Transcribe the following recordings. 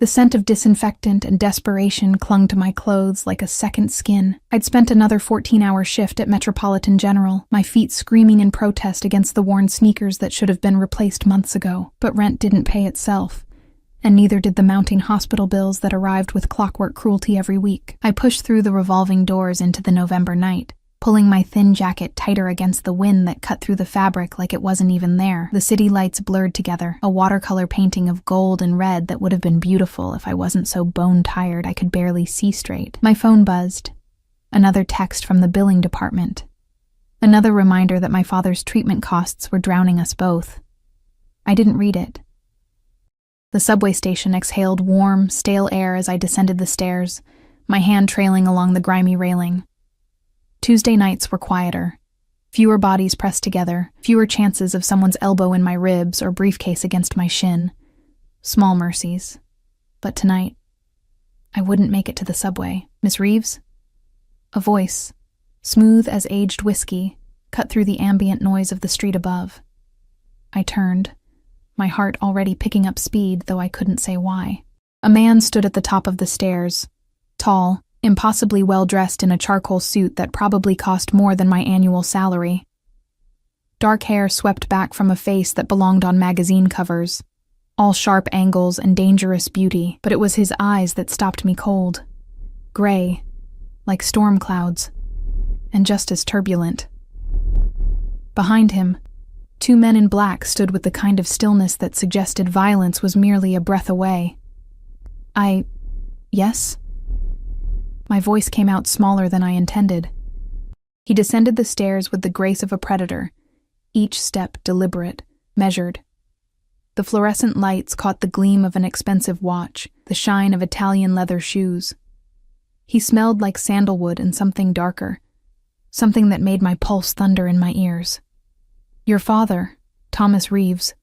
The scent of disinfectant and desperation clung to my clothes like a second skin. I'd spent another 14-hour shift at Metropolitan General, my feet screaming in protest against the worn sneakers that should have been replaced months ago. But rent didn't pay itself, and neither did the mounting hospital bills that arrived with clockwork cruelty every week. I pushed through the revolving doors into the November night, pulling my thin jacket tighter against the wind that cut through the fabric like it wasn't even there. The city lights blurred together, a watercolor painting of gold and red that would have been beautiful if I wasn't so bone-tired I could barely see straight. My phone buzzed. Another text from the billing department. Another reminder that my father's treatment costs were drowning us both. I didn't read it. The subway station exhaled warm, stale air as I descended the stairs, my hand trailing along the grimy railing. Tuesday nights were quieter. Fewer bodies pressed together, fewer chances of someone's elbow in my ribs or briefcase against my shin. Small mercies. But tonight, I wouldn't make it to the subway. Miss Reeves? A voice, smooth as aged whiskey, cut through the ambient noise of the street above. I turned, my heart already picking up speed, though I couldn't say why. A man stood at the top of the stairs, tall, impossibly well-dressed in a charcoal suit that probably cost more than my annual salary. Dark hair swept back from a face that belonged on magazine covers, all sharp angles and dangerous beauty, but it was his eyes that stopped me cold. Gray, like storm clouds, and just as turbulent. Behind him, two men in black stood with the kind of stillness that suggested violence was merely a breath away. Yes? My voice came out smaller than I intended. He descended the stairs with the grace of a predator, each step deliberate, measured. The fluorescent lights caught the gleam of an expensive watch, the shine of Italian leather shoes. He smelled like sandalwood and something darker, something that made my pulse thunder in my ears. Your father, Thomas Reeves,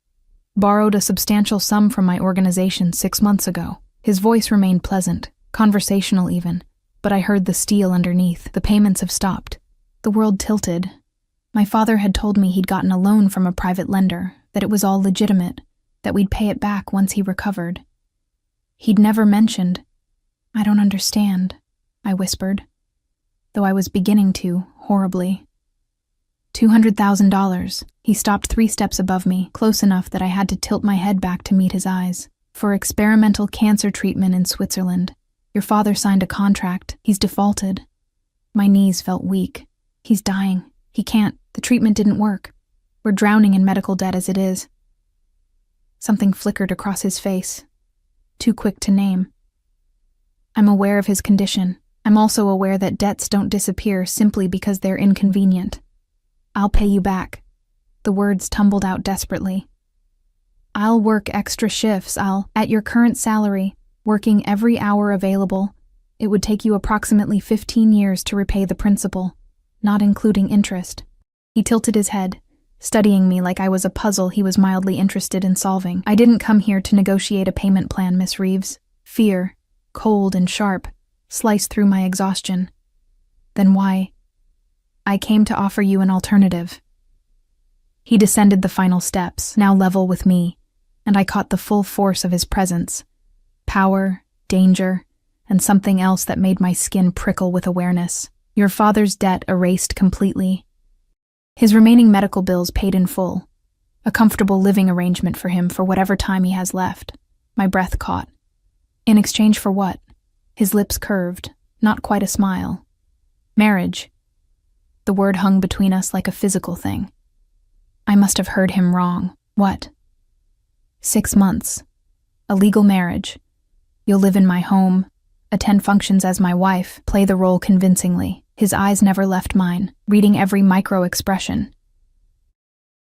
borrowed a substantial sum from my organization 6 months ago. His voice remained pleasant, conversational even, but I heard the steel underneath. The payments have stopped. The world tilted. My father had told me he'd gotten a loan from a private lender, that it was all legitimate, that we'd pay it back once he recovered. He'd never mentioned. I don't understand, I whispered, though I was beginning to, horribly. $200,000. He stopped 3 steps above me, close enough that I had to tilt my head back to meet his eyes. For experimental cancer treatment in Switzerland. Your father signed a contract. He's defaulted. My knees felt weak. He's dying. He can't. The treatment didn't work. We're drowning in medical debt as it is. Something flickered across his face. Too quick to name. I'm aware of his condition. I'm also aware that debts don't disappear simply because they're inconvenient. I'll pay you back. The words tumbled out desperately. I'll work extra shifts. At your current salary, working every hour available, it would take you approximately 15 years to repay the principal, not including interest. He tilted his head, studying me like I was a puzzle he was mildly interested in solving. I didn't come here to negotiate a payment plan, Miss Reeves. Fear, cold and sharp, sliced through my exhaustion. Then why? I came to offer you an alternative. He descended the final steps, now level with me, and I caught the full force of his presence. Power, danger, and something else that made my skin prickle with awareness. Your father's debt erased completely. His remaining medical bills paid in full. A comfortable living arrangement for him for whatever time he has left. My breath caught. In exchange for what? His lips curved, not quite a smile. Marriage. The word hung between us like a physical thing. I must have heard him wrong. What? 6 months. A legal marriage. You'll live in my home, attend functions as my wife, play the role convincingly. His eyes never left mine, reading every micro-expression.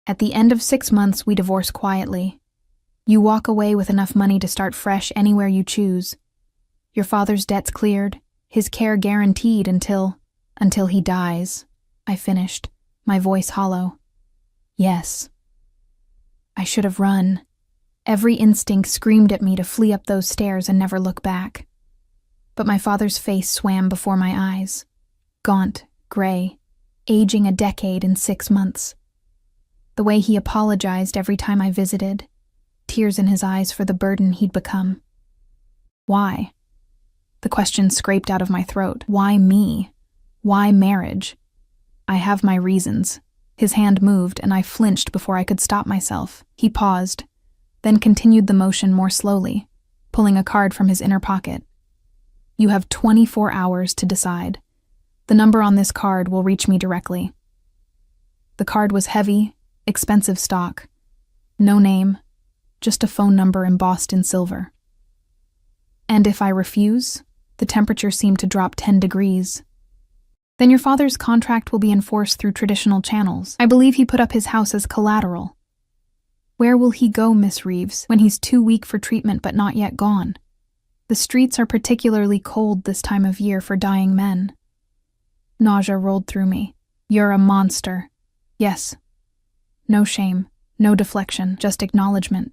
At the end of 6 months, we divorce quietly. You walk away with enough money to start fresh anywhere you choose. Your father's debts cleared, his care guaranteed until he dies. I finished, my voice hollow. Yes. I should have run. Every instinct screamed at me to flee up those stairs and never look back. But my father's face swam before my eyes. Gaunt, gray, aging a decade in 6 months. The way he apologized every time I visited, tears in his eyes for the burden he'd become. Why? The question scraped out of my throat. Why me? Why marriage? I have my reasons. His hand moved, and I flinched before I could stop myself. He paused, then continued the motion more slowly, pulling a card from his inner pocket. You have 24 hours to decide. The number on this card will reach me directly. The card was heavy, expensive stock. No name, just a phone number embossed in silver. And if I refuse, the temperature seemed to drop 10 degrees. Then your father's contract will be enforced through traditional channels. I believe he put up his house as collateral. Where will he go, Miss Reeves, when he's too weak for treatment but not yet gone? The streets are particularly cold this time of year for dying men. Nausea rolled through me. You're a monster. Yes. No shame, no deflection, just acknowledgement.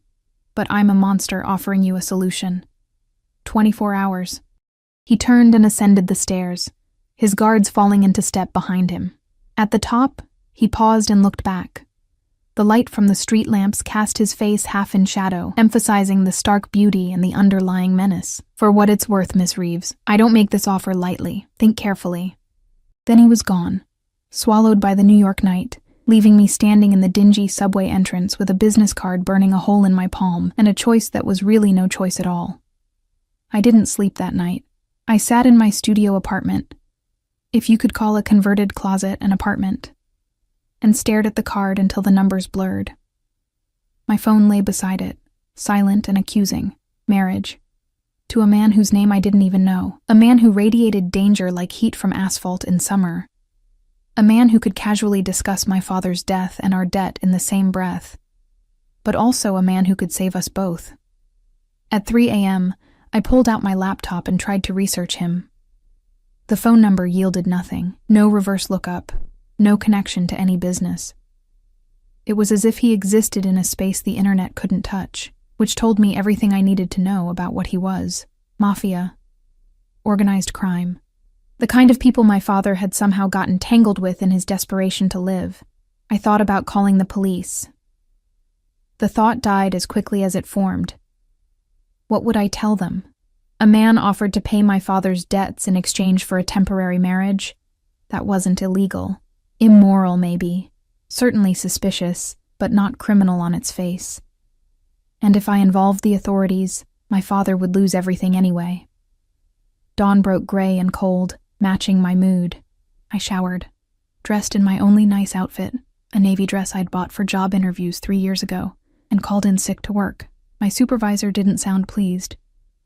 But I'm a monster offering you a solution. 24 hours. He turned and ascended the stairs, his guards falling into step behind him. At the top, he paused and looked back. The light from the street lamps cast his face half in shadow, emphasizing the stark beauty and the underlying menace. For what it's worth, Miss Reeves, I don't make this offer lightly. Think carefully. Then he was gone, swallowed by the New York night, leaving me standing in the dingy subway entrance with a business card burning a hole in my palm and a choice that was really no choice at all. I didn't sleep that night. I sat in my studio apartment, if you could call a converted closet an apartment, and stared at the card until the numbers blurred. My phone lay beside it, silent and accusing. Marriage. To a man whose name I didn't even know. A man who radiated danger like heat from asphalt in summer. A man who could casually discuss my father's death and our debt in the same breath. But also a man who could save us both. At 3 a.m., I pulled out my laptop and tried to research him. The phone number yielded nothing. No reverse lookup. No connection to any business. It was as if he existed in a space the internet couldn't touch, which told me everything I needed to know about what he was. Mafia. Organized crime. The kind of people my father had somehow gotten tangled with in his desperation to live. I thought about calling the police. The thought died as quickly as it formed. What would I tell them? A man offered to pay my father's debts in exchange for a temporary marriage? That wasn't illegal. Immoral, maybe. Certainly suspicious, but not criminal on its face. And if I involved the authorities, my father would lose everything anyway. Dawn broke gray and cold, matching my mood. I showered, dressed in my only nice outfit, a navy dress I'd bought for job interviews 3 years ago, and called in sick to work. My supervisor didn't sound pleased,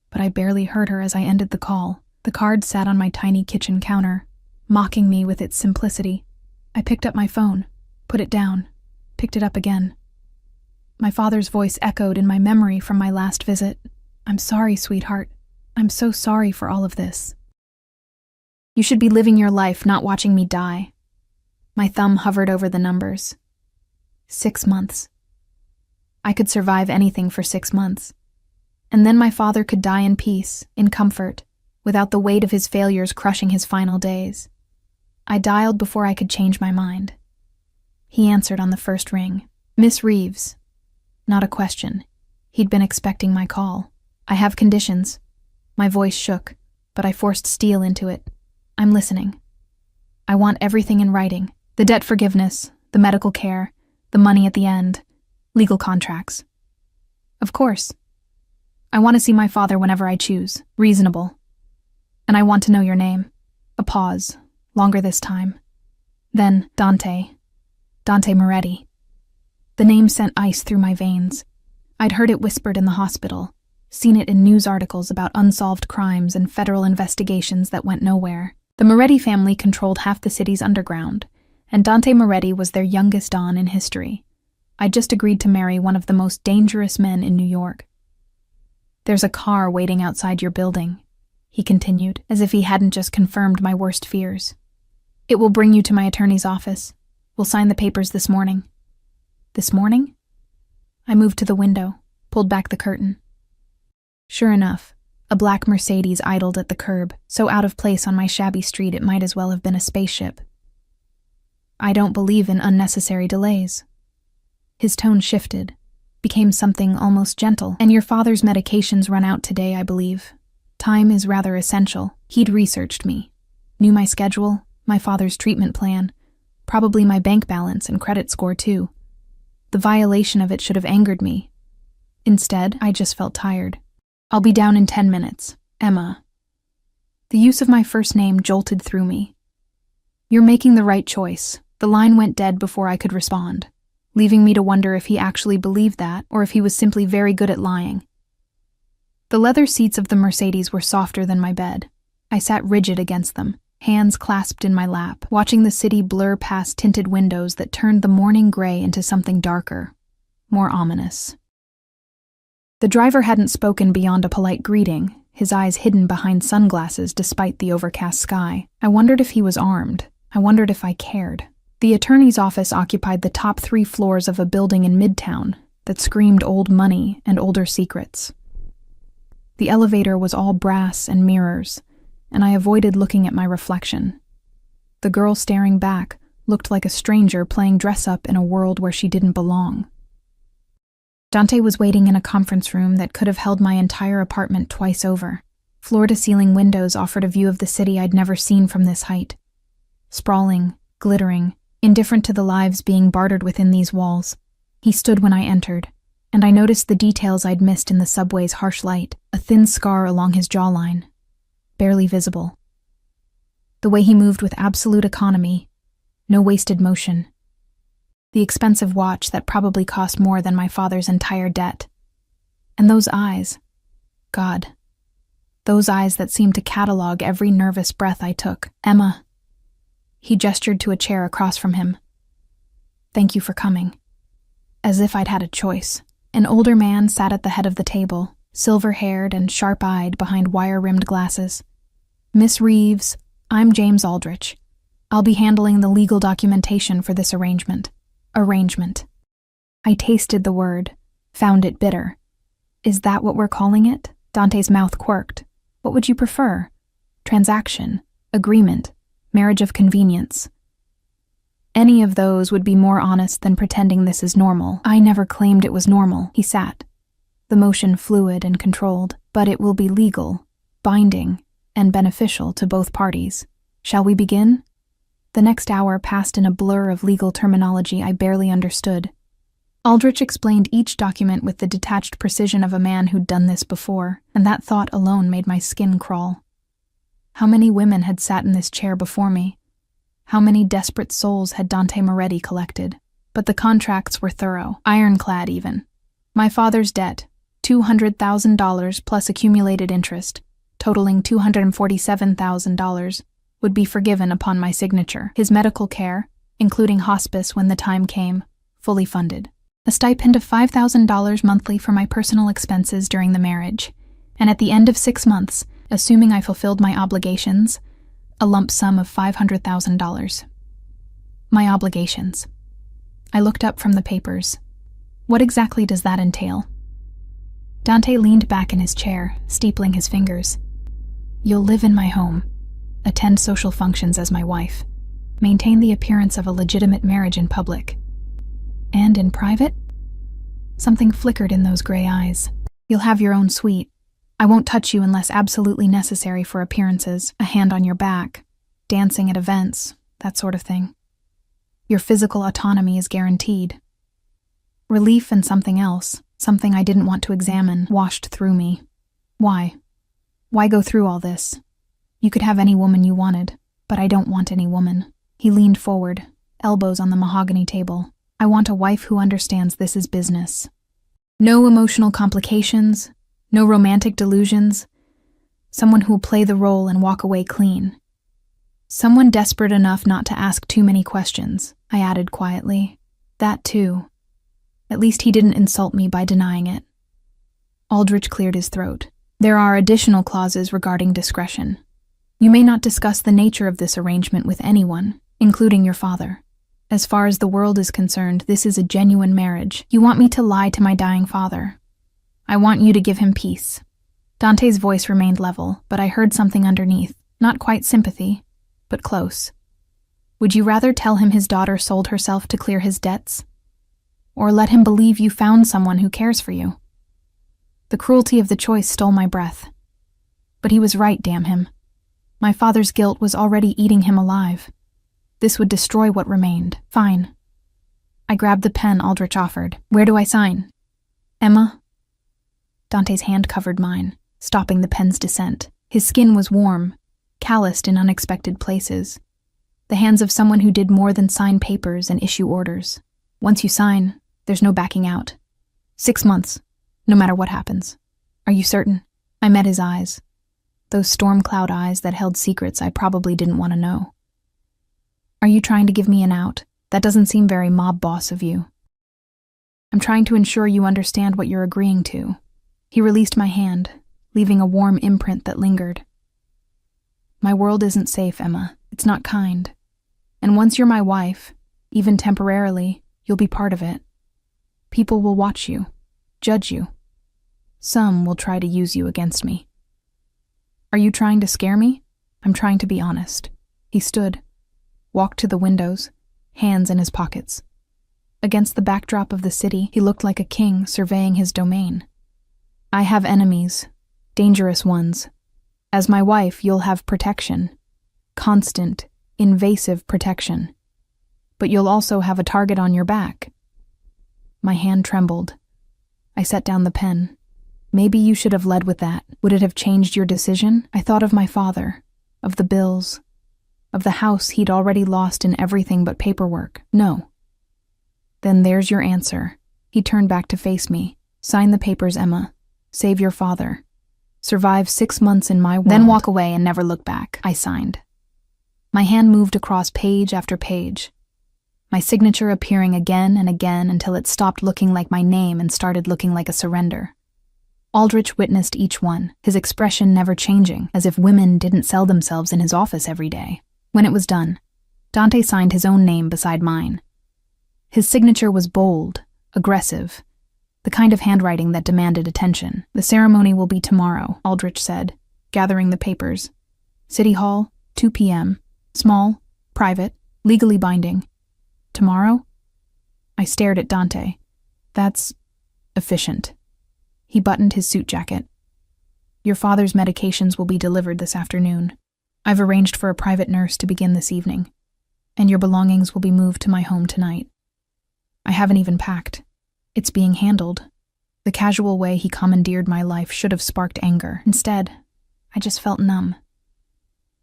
but I barely heard her as I ended the call. The card sat on my tiny kitchen counter, mocking me with its simplicity. I picked up my phone, put it down, picked it up again. My father's voice echoed in my memory from my last visit. I'm sorry, sweetheart. I'm so sorry for all of this. You should be living your life, not watching me die. My thumb hovered over the numbers. 6 months. I could survive anything for 6 months. And then my father could die in peace, in comfort, without the weight of his failures crushing his final days. I dialed before I could change my mind. He answered on the first ring. Miss Reeves. Not a question. He'd been expecting my call. I have conditions. My voice shook, but I forced steel into it. I'm listening. I want everything in writing. The debt forgiveness, the medical care, the money at the end, legal contracts. Of course. I want to see my father whenever I choose. Reasonable. And I want to know your name. A pause. Longer this time. Then Dante Moretti. The name sent ice through my veins. I'd heard it whispered in the hospital, seen it in news articles about unsolved crimes and federal investigations that went nowhere. The Moretti family controlled half the city's underground, and Dante Moretti was their youngest don in history. I'd just agreed to marry one of the most dangerous men in New York. There's a car waiting outside your building, he continued, as if he hadn't just confirmed my worst fears. It will bring you to my attorney's office. We'll sign the papers this morning. This morning? I moved to the window, pulled back the curtain. Sure enough, a black Mercedes idled at the curb, so out of place on my shabby street it might as well have been a spaceship. I don't believe in unnecessary delays. His tone shifted, became something almost gentle. And your father's medications run out today, I believe. Time is rather essential. He'd researched me, knew my schedule, my father's treatment plan, probably my bank balance and credit score too. The violation of it should have angered me. Instead, I just felt tired. "I'll be down in 10 minutes. Emma." The use of my first name jolted through me. "You're making the right choice." The line went dead before I could respond, leaving me to wonder if he actually believed that or if he was simply very good at lying. The leather seats of the Mercedes were softer than my bed. I sat rigid against them, hands clasped in my lap, watching the city blur past tinted windows that turned the morning gray into something darker, more ominous. The driver hadn't spoken beyond a polite greeting, his eyes hidden behind sunglasses despite the overcast sky. I wondered if he was armed. I wondered if I cared. The attorney's office occupied the top 3 floors of a building in Midtown that screamed old money and older secrets. The elevator was all brass and mirrors, and I avoided looking at my reflection. The girl staring back looked like a stranger playing dress-up in a world where she didn't belong. Dante was waiting in a conference room that could have held my entire apartment twice over. Floor-to-ceiling windows offered a view of the city I'd never seen from this height. Sprawling, glittering, indifferent to the lives being bartered within these walls. He stood when I entered, and I noticed the details I'd missed in the subway's harsh light, a thin scar along his jawline, barely visible. The way he moved with absolute economy, no wasted motion. The expensive watch that probably cost more than my father's entire debt. And those eyes. God. Those eyes that seemed to catalog every nervous breath I took. "Emma." He gestured to a chair across from him. "Thank you for coming." As if I'd had a choice. An older man sat at the head of the table, silver-haired and sharp-eyed behind wire-rimmed glasses. "Miss Reeves, I'm James Aldrich. I'll be handling the legal documentation for this arrangement." Arrangement. I tasted the word, found it bitter. "Is that what we're calling it?" Dante's mouth quirked. "What would you prefer? Transaction, agreement, marriage of convenience?" "Any of those would be more honest than pretending this is normal." "I never claimed it was normal." He sat, the motion fluid and controlled. "But it will be legal, binding, and beneficial to both parties. Shall we begin?" The next hour passed in a blur of legal terminology I barely understood. Aldrich explained each document with the detached precision of a man who'd done this before, and that thought alone made my skin crawl. How many women had sat in this chair before me? How many desperate souls had Dante Moretti collected? But the contracts were thorough, ironclad even. My father's debt, $200,000 plus accumulated interest, totaling $247,000, would be forgiven upon my signature. His medical care, including hospice when the time came, fully funded. A stipend of $5,000 monthly for my personal expenses during the marriage, and at the end of 6 months, assuming I fulfilled my obligations, a lump sum of $500,000. My obligations. I looked up from the papers. What exactly does that entail? Dante leaned back in his chair, steepling his fingers. "You'll live in my home, attend social functions as my wife, maintain the appearance of a legitimate marriage in public. And in private?" Something flickered in those gray eyes. "You'll have your own suite. I won't touch you unless absolutely necessary for appearances, a hand on your back, dancing at events, that sort of thing. Your physical autonomy is guaranteed." Relief and something else, something I didn't want to examine, washed through me. Why? Why go through all this? You could have any woman you wanted, but I don't want any woman. He leaned forward, elbows on the mahogany table. "I want a wife who understands this is business. No emotional complications, no romantic delusions. Someone who will play the role and walk away clean. Someone desperate enough not to ask too many questions," I added quietly. That too. At least he didn't insult me by denying it. Aldrich cleared his throat. "There are additional clauses regarding discretion. You may not discuss the nature of this arrangement with anyone, including your father. As far as the world is concerned, this is a genuine marriage. You want me to lie to my dying father. I want you to give him peace." Dante's voice remained level, but I heard something underneath, not quite sympathy, but close. "Would you rather tell him his daughter sold herself to clear his debts? Or let him believe you found someone who cares for you?" The cruelty of the choice stole my breath. But he was right, damn him. My father's guilt was already eating him alive. This would destroy what remained. Fine. I grabbed the pen Aldrich offered. Where do I sign? Emma? Dante's hand covered mine, stopping the pen's descent. His skin was warm, calloused in unexpected places. The hands of someone who did more than sign papers and issue orders. Once you sign, there's no backing out. 6 months, no matter what happens. Are you certain? I met his eyes. Those storm cloud eyes that held secrets I probably didn't want to know. Are you trying to give me an out? That doesn't seem very mob boss of you. I'm trying to ensure you understand what you're agreeing to. He released my hand, leaving a warm imprint that lingered. My world isn't safe, Emma. It's not kind. And once you're my wife, even temporarily, you'll be part of it. People will watch you, judge you. Some will try to use you against me. Are you trying to scare me? I'm trying to be honest. He stood, walked to the windows, hands in his pockets. Against the backdrop of the city, he looked like a king surveying his domain. I have enemies, dangerous ones. As my wife, you'll have protection. Constant, invasive protection. But you'll also have a target on your back. My hand trembled. I set down the pen. Maybe you should have led with that. Would it have changed your decision? I thought of my father, of the bills, of the house he'd already lost in everything but paperwork. No. Then there's your answer. He turned back to face me. Sign the papers, Emma. Save your father. Survive 6 months in my world. Then walk away and never look back. I signed. My hand moved across page after page, my signature appearing again and again until it stopped looking like my name and started looking like a surrender. Aldrich witnessed each one, his expression never changing, as if women didn't sell themselves in his office every day. When it was done, Dante signed his own name beside mine. His signature was bold, aggressive, the kind of handwriting that demanded attention. The ceremony will be tomorrow, Aldrich said, gathering the papers. City Hall, 2 p.m. Small, private, legally binding. Tomorrow? I stared at Dante. That's efficient. He buttoned his suit jacket. Your father's medications will be delivered this afternoon. I've arranged for a private nurse to begin this evening, and your belongings will be moved to my home tonight. I haven't even packed. It's being handled. The casual way he commandeered my life should have sparked anger. Instead, I just felt numb.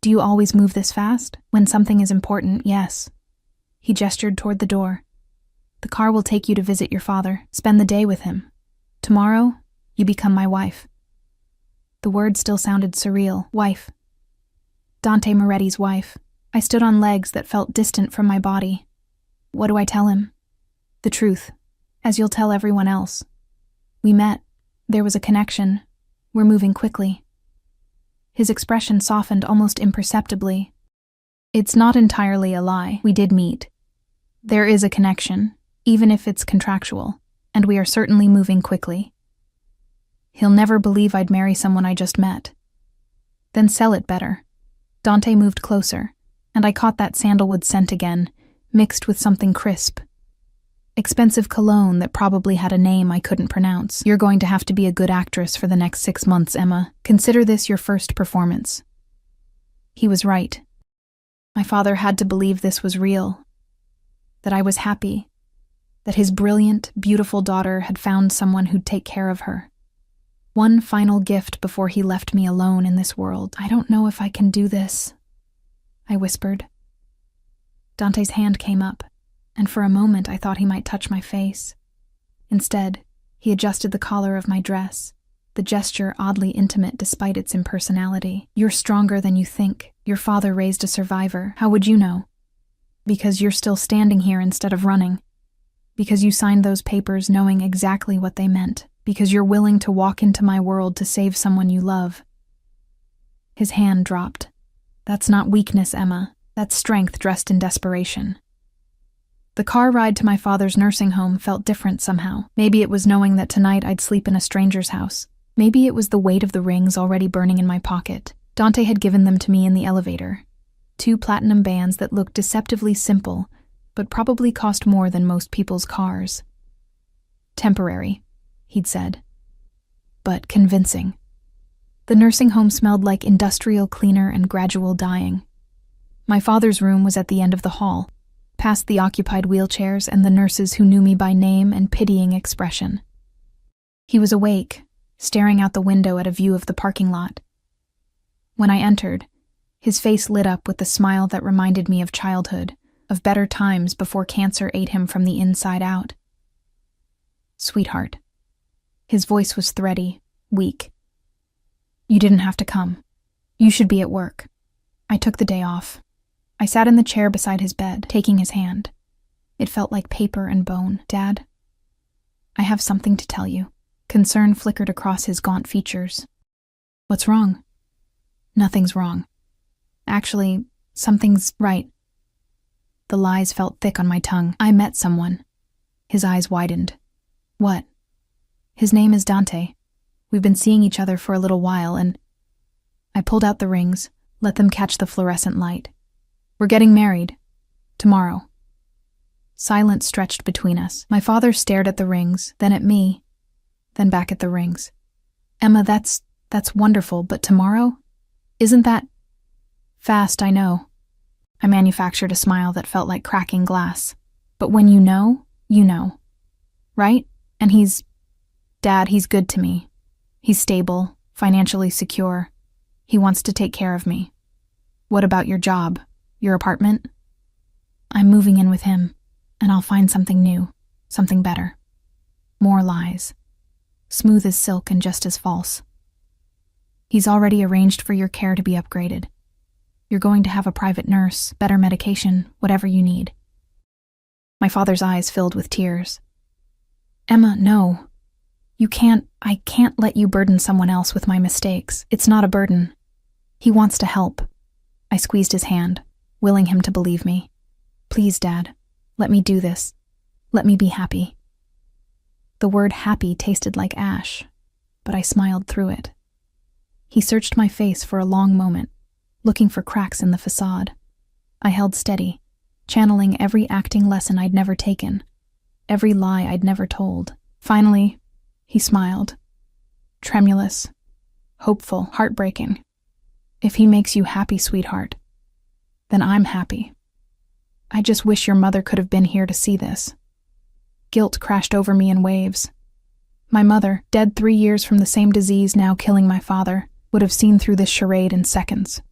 Do you always move this fast? When something is important, yes. He gestured toward the door. The car will take you to visit your father. Spend the day with him. Tomorrow, you become my wife. The word still sounded surreal. Wife. Dante Moretti's wife. I stood on legs that felt distant from my body. What do I tell him? The truth, as you'll tell everyone else. We met. There was a connection. We're moving quickly. His expression softened almost imperceptibly. It's not entirely a lie. We did meet. There is a connection, even if it's contractual, and we are certainly moving quickly. He'll never believe I'd marry someone I just met. Then sell it better. Dante moved closer, and I caught that sandalwood scent again, mixed with something crisp. Expensive cologne that probably had a name I couldn't pronounce. You're going to have to be a good actress for the next 6 months, Emma. Consider this your first performance. He was right. My father had to believe this was real, that I was happy, that his brilliant, beautiful daughter had found someone who'd take care of her. One final gift before he left me alone in this world. I don't know if I can do this, I whispered. Dante's hand came up, and for a moment I thought he might touch my face. Instead, he adjusted the collar of my dress, the gesture oddly intimate despite its impersonality. You're stronger than you think. Your father raised a survivor. How would you know? Because you're still standing here instead of running. Because you signed those papers knowing exactly what they meant. Because you're willing to walk into my world to save someone you love. His hand dropped. That's not weakness, Emma. That's strength dressed in desperation. The car ride to my father's nursing home felt different somehow. Maybe it was knowing that tonight I'd sleep in a stranger's house. Maybe it was the weight of the rings already burning in my pocket. Dante had given them to me in the elevator. 2 platinum bands that looked deceptively simple, but probably cost more than most people's cars. Temporary, he'd said, but convincing. The nursing home smelled like industrial cleaner and gradual dying. My father's room was at the end of the hall, past the occupied wheelchairs and the nurses who knew me by name and pitying expression. He was awake, staring out the window at a view of the parking lot. When I entered, his face lit up with the smile that reminded me of childhood, of better times before cancer ate him from the inside out. "Sweetheart." His voice was thready, weak. "You didn't have to come. You should be at work." I took the day off. I sat in the chair beside his bed, taking his hand. It felt like paper and bone. "Dad, I have something to tell you." Concern flickered across his gaunt features. "What's wrong?" "Nothing's wrong. Actually, something's right." The lies felt thick on my tongue. "I met someone." His eyes widened. "What?" "His name is Dante. We've been seeing each other for a little while, and..." I pulled out the rings, let them catch the fluorescent light. "We're getting married. Tomorrow." Silence stretched between us. My father stared at the rings, then at me, then back at the rings. "Emma, that's wonderful, but tomorrow? Isn't that..." "Fast, I know." I manufactured a smile that felt like cracking glass. "But when you know, you know. Right? And Dad, he's good to me. He's stable, financially secure. He wants to take care of me. What about your job? Your apartment?" "I'm moving in with him, and I'll find something new, something better." More lies. Smooth as silk and just as false. "He's already arranged for your care to be upgraded. You're going to have a private nurse, better medication, whatever you need." My father's eyes filled with tears. "Emma, no. I can't let you burden someone else with my mistakes. It's not a burden. He wants to help." I squeezed his hand, willing him to believe me. "Please, Dad, let me do this. Let me be happy." The word happy tasted like ash, but I smiled through it. He searched my face for a long moment, looking for cracks in the facade. I held steady, channeling every acting lesson I'd never taken, every lie I'd never told. Finally, he smiled. Tremulous, hopeful, heartbreaking. "If he makes you happy, sweetheart, then I'm happy. I just wish your mother could have been here to see this." Guilt crashed over me in waves. My mother, dead 3 years from the same disease now killing my father, would have seen through this charade in seconds.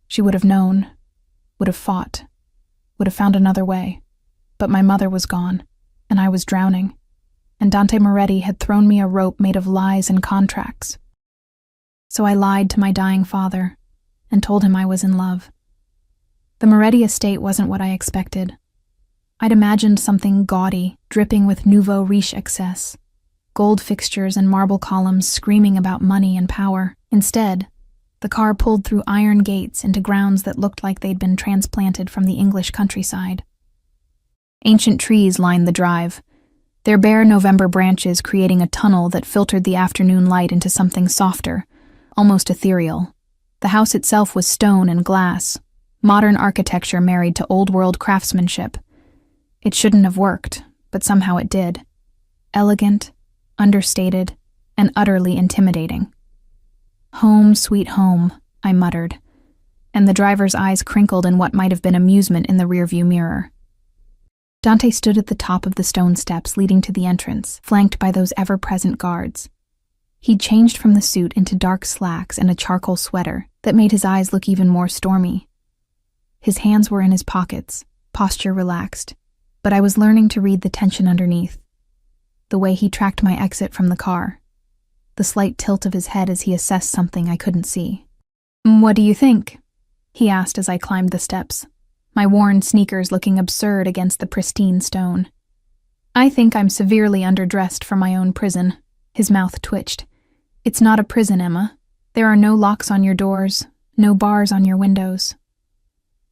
She would have known, would have fought, would have found another way. But my mother was gone, and I was drowning, and Dante Moretti had thrown me a rope made of lies and contracts. So I lied to my dying father and told him I was in love. The Moretti estate wasn't what I expected. I'd imagined something gaudy, dripping with nouveau riche excess, gold fixtures and marble columns screaming about money and power. Instead, the car pulled through iron gates into grounds that looked like they'd been transplanted from the English countryside. Ancient trees lined the drive, their bare November branches creating a tunnel that filtered the afternoon light into something softer, almost ethereal. The house itself was stone and glass, modern architecture married to old-world craftsmanship. It shouldn't have worked, but somehow it did. Elegant, understated, and utterly intimidating. "Home, sweet home," I muttered, and the driver's eyes crinkled in what might have been amusement in the rearview mirror. Dante stood at the top of the stone steps leading to the entrance, flanked by those ever-present guards. He'd changed from the suit into dark slacks and a charcoal sweater that made his eyes look even more stormy. His hands were in his pockets, posture relaxed, but I was learning to read the tension underneath. The way he tracked my exit from the car, the slight tilt of his head as he assessed something I couldn't see. "What do you think?" he asked as I climbed the steps, my worn sneakers looking absurd against the pristine stone. "I think I'm severely underdressed for my own prison." His mouth twitched. "It's not a prison, Emma. There are no locks on your doors, no bars on your windows.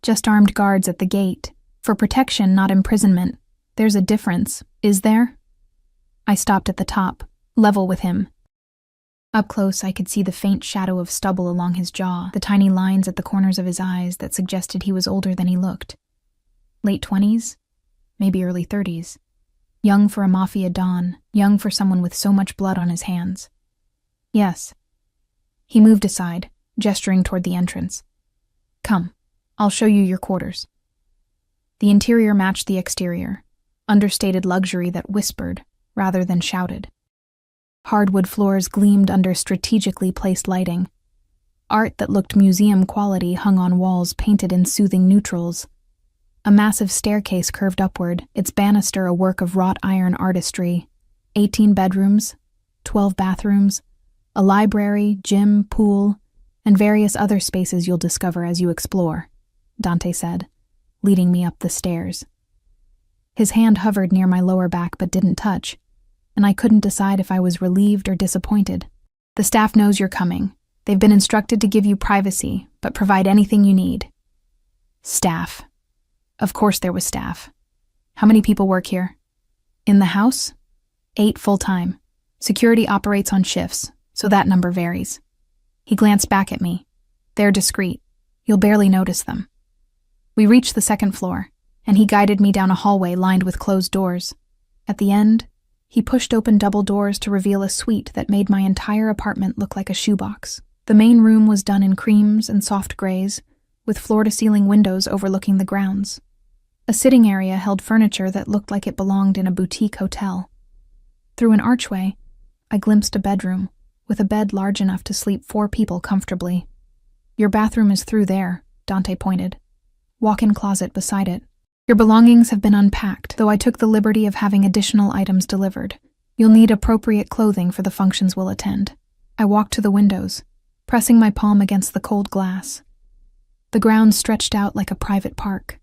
Just armed guards at the gate. For protection, not imprisonment. There's a difference, is there?" I stopped at the top, level with him. Up close, I could see the faint shadow of stubble along his jaw, the tiny lines at the corners of his eyes that suggested he was older than he looked. Late 20s? Maybe early 30s. Young for a mafia don, young for someone with so much blood on his hands. "Yes." He moved aside, gesturing toward the entrance. Come, I'll show you your quarters. The interior matched the exterior, understated luxury that whispered rather than shouted. Hardwood floors gleamed under strategically placed lighting. Art that looked museum quality hung on walls painted in soothing neutrals. A massive staircase curved upward, its banister a work of wrought iron artistry. 18 bedrooms, 12 bathrooms, a library, gym, pool, and various other spaces you'll discover as you explore, Dante said, leading me up the stairs. His hand hovered near my lower back but didn't touch, and I couldn't decide if I was relieved or disappointed. The staff knows you're coming. They've been instructed to give you privacy, but provide anything you need. Staff. Of course there was staff. How many people work here? In the house? 8 full-time. Security operates on shifts, so that number varies. He glanced back at me. They're discreet. You'll barely notice them. We reached the second floor, and he guided me down a hallway lined with closed doors. At the end, he pushed open double doors to reveal a suite that made my entire apartment look like a shoebox. The main room was done in creams and soft grays, with floor-to-ceiling windows overlooking the grounds. A sitting area held furniture that looked like it belonged in a boutique hotel. Through an archway, I glimpsed a bedroom, with a bed large enough to sleep 4 people comfortably. Your bathroom is through there, Dante pointed. Walk-in closet beside it. Your belongings have been unpacked, though I took the liberty of having additional items delivered. You'll need appropriate clothing for the functions we'll attend. I walked to the windows, pressing my palm against the cold glass. The grounds stretched out like a private park,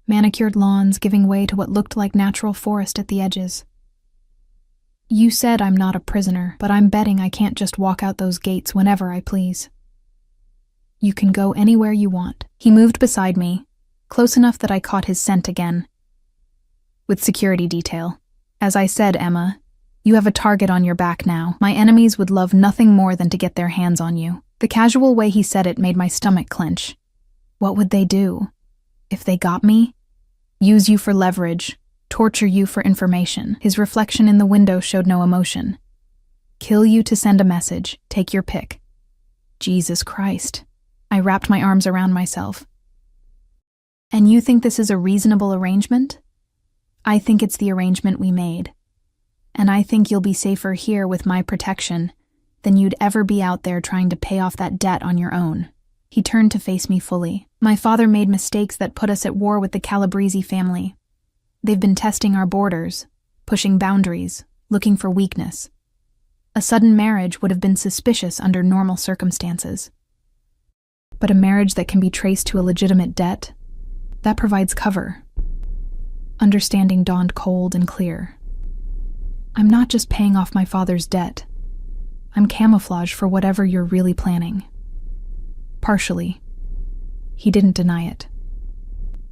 manicured lawns giving way to what looked like natural forest at the edges. You said I'm not a prisoner, but I'm betting I can't just walk out those gates whenever I please. You can go anywhere you want. He moved beside me, close enough that I caught his scent again. With security detail. As I said, Emma, you have a target on your back now. My enemies would love nothing more than to get their hands on you. The casual way he said it made my stomach clench. What would they do? If they got me? Use you for leverage, torture you for information. His reflection in the window showed no emotion. Kill you to send a message. Take your pick. Jesus Christ. I wrapped my arms around myself. And you think this is a reasonable arrangement? I think it's the arrangement we made. And I think you'll be safer here with my protection than you'd ever be out there trying to pay off that debt on your own. He turned to face me fully. My father made mistakes that put us at war with the Calabrese family. They've been testing our borders, pushing boundaries, looking for weakness. A sudden marriage would have been suspicious under normal circumstances. But a marriage that can be traced to a legitimate debt, that provides cover. Understanding dawned cold and clear. I'm not just paying off my father's debt. I'm camouflage for whatever you're really planning. Partially. He didn't deny it.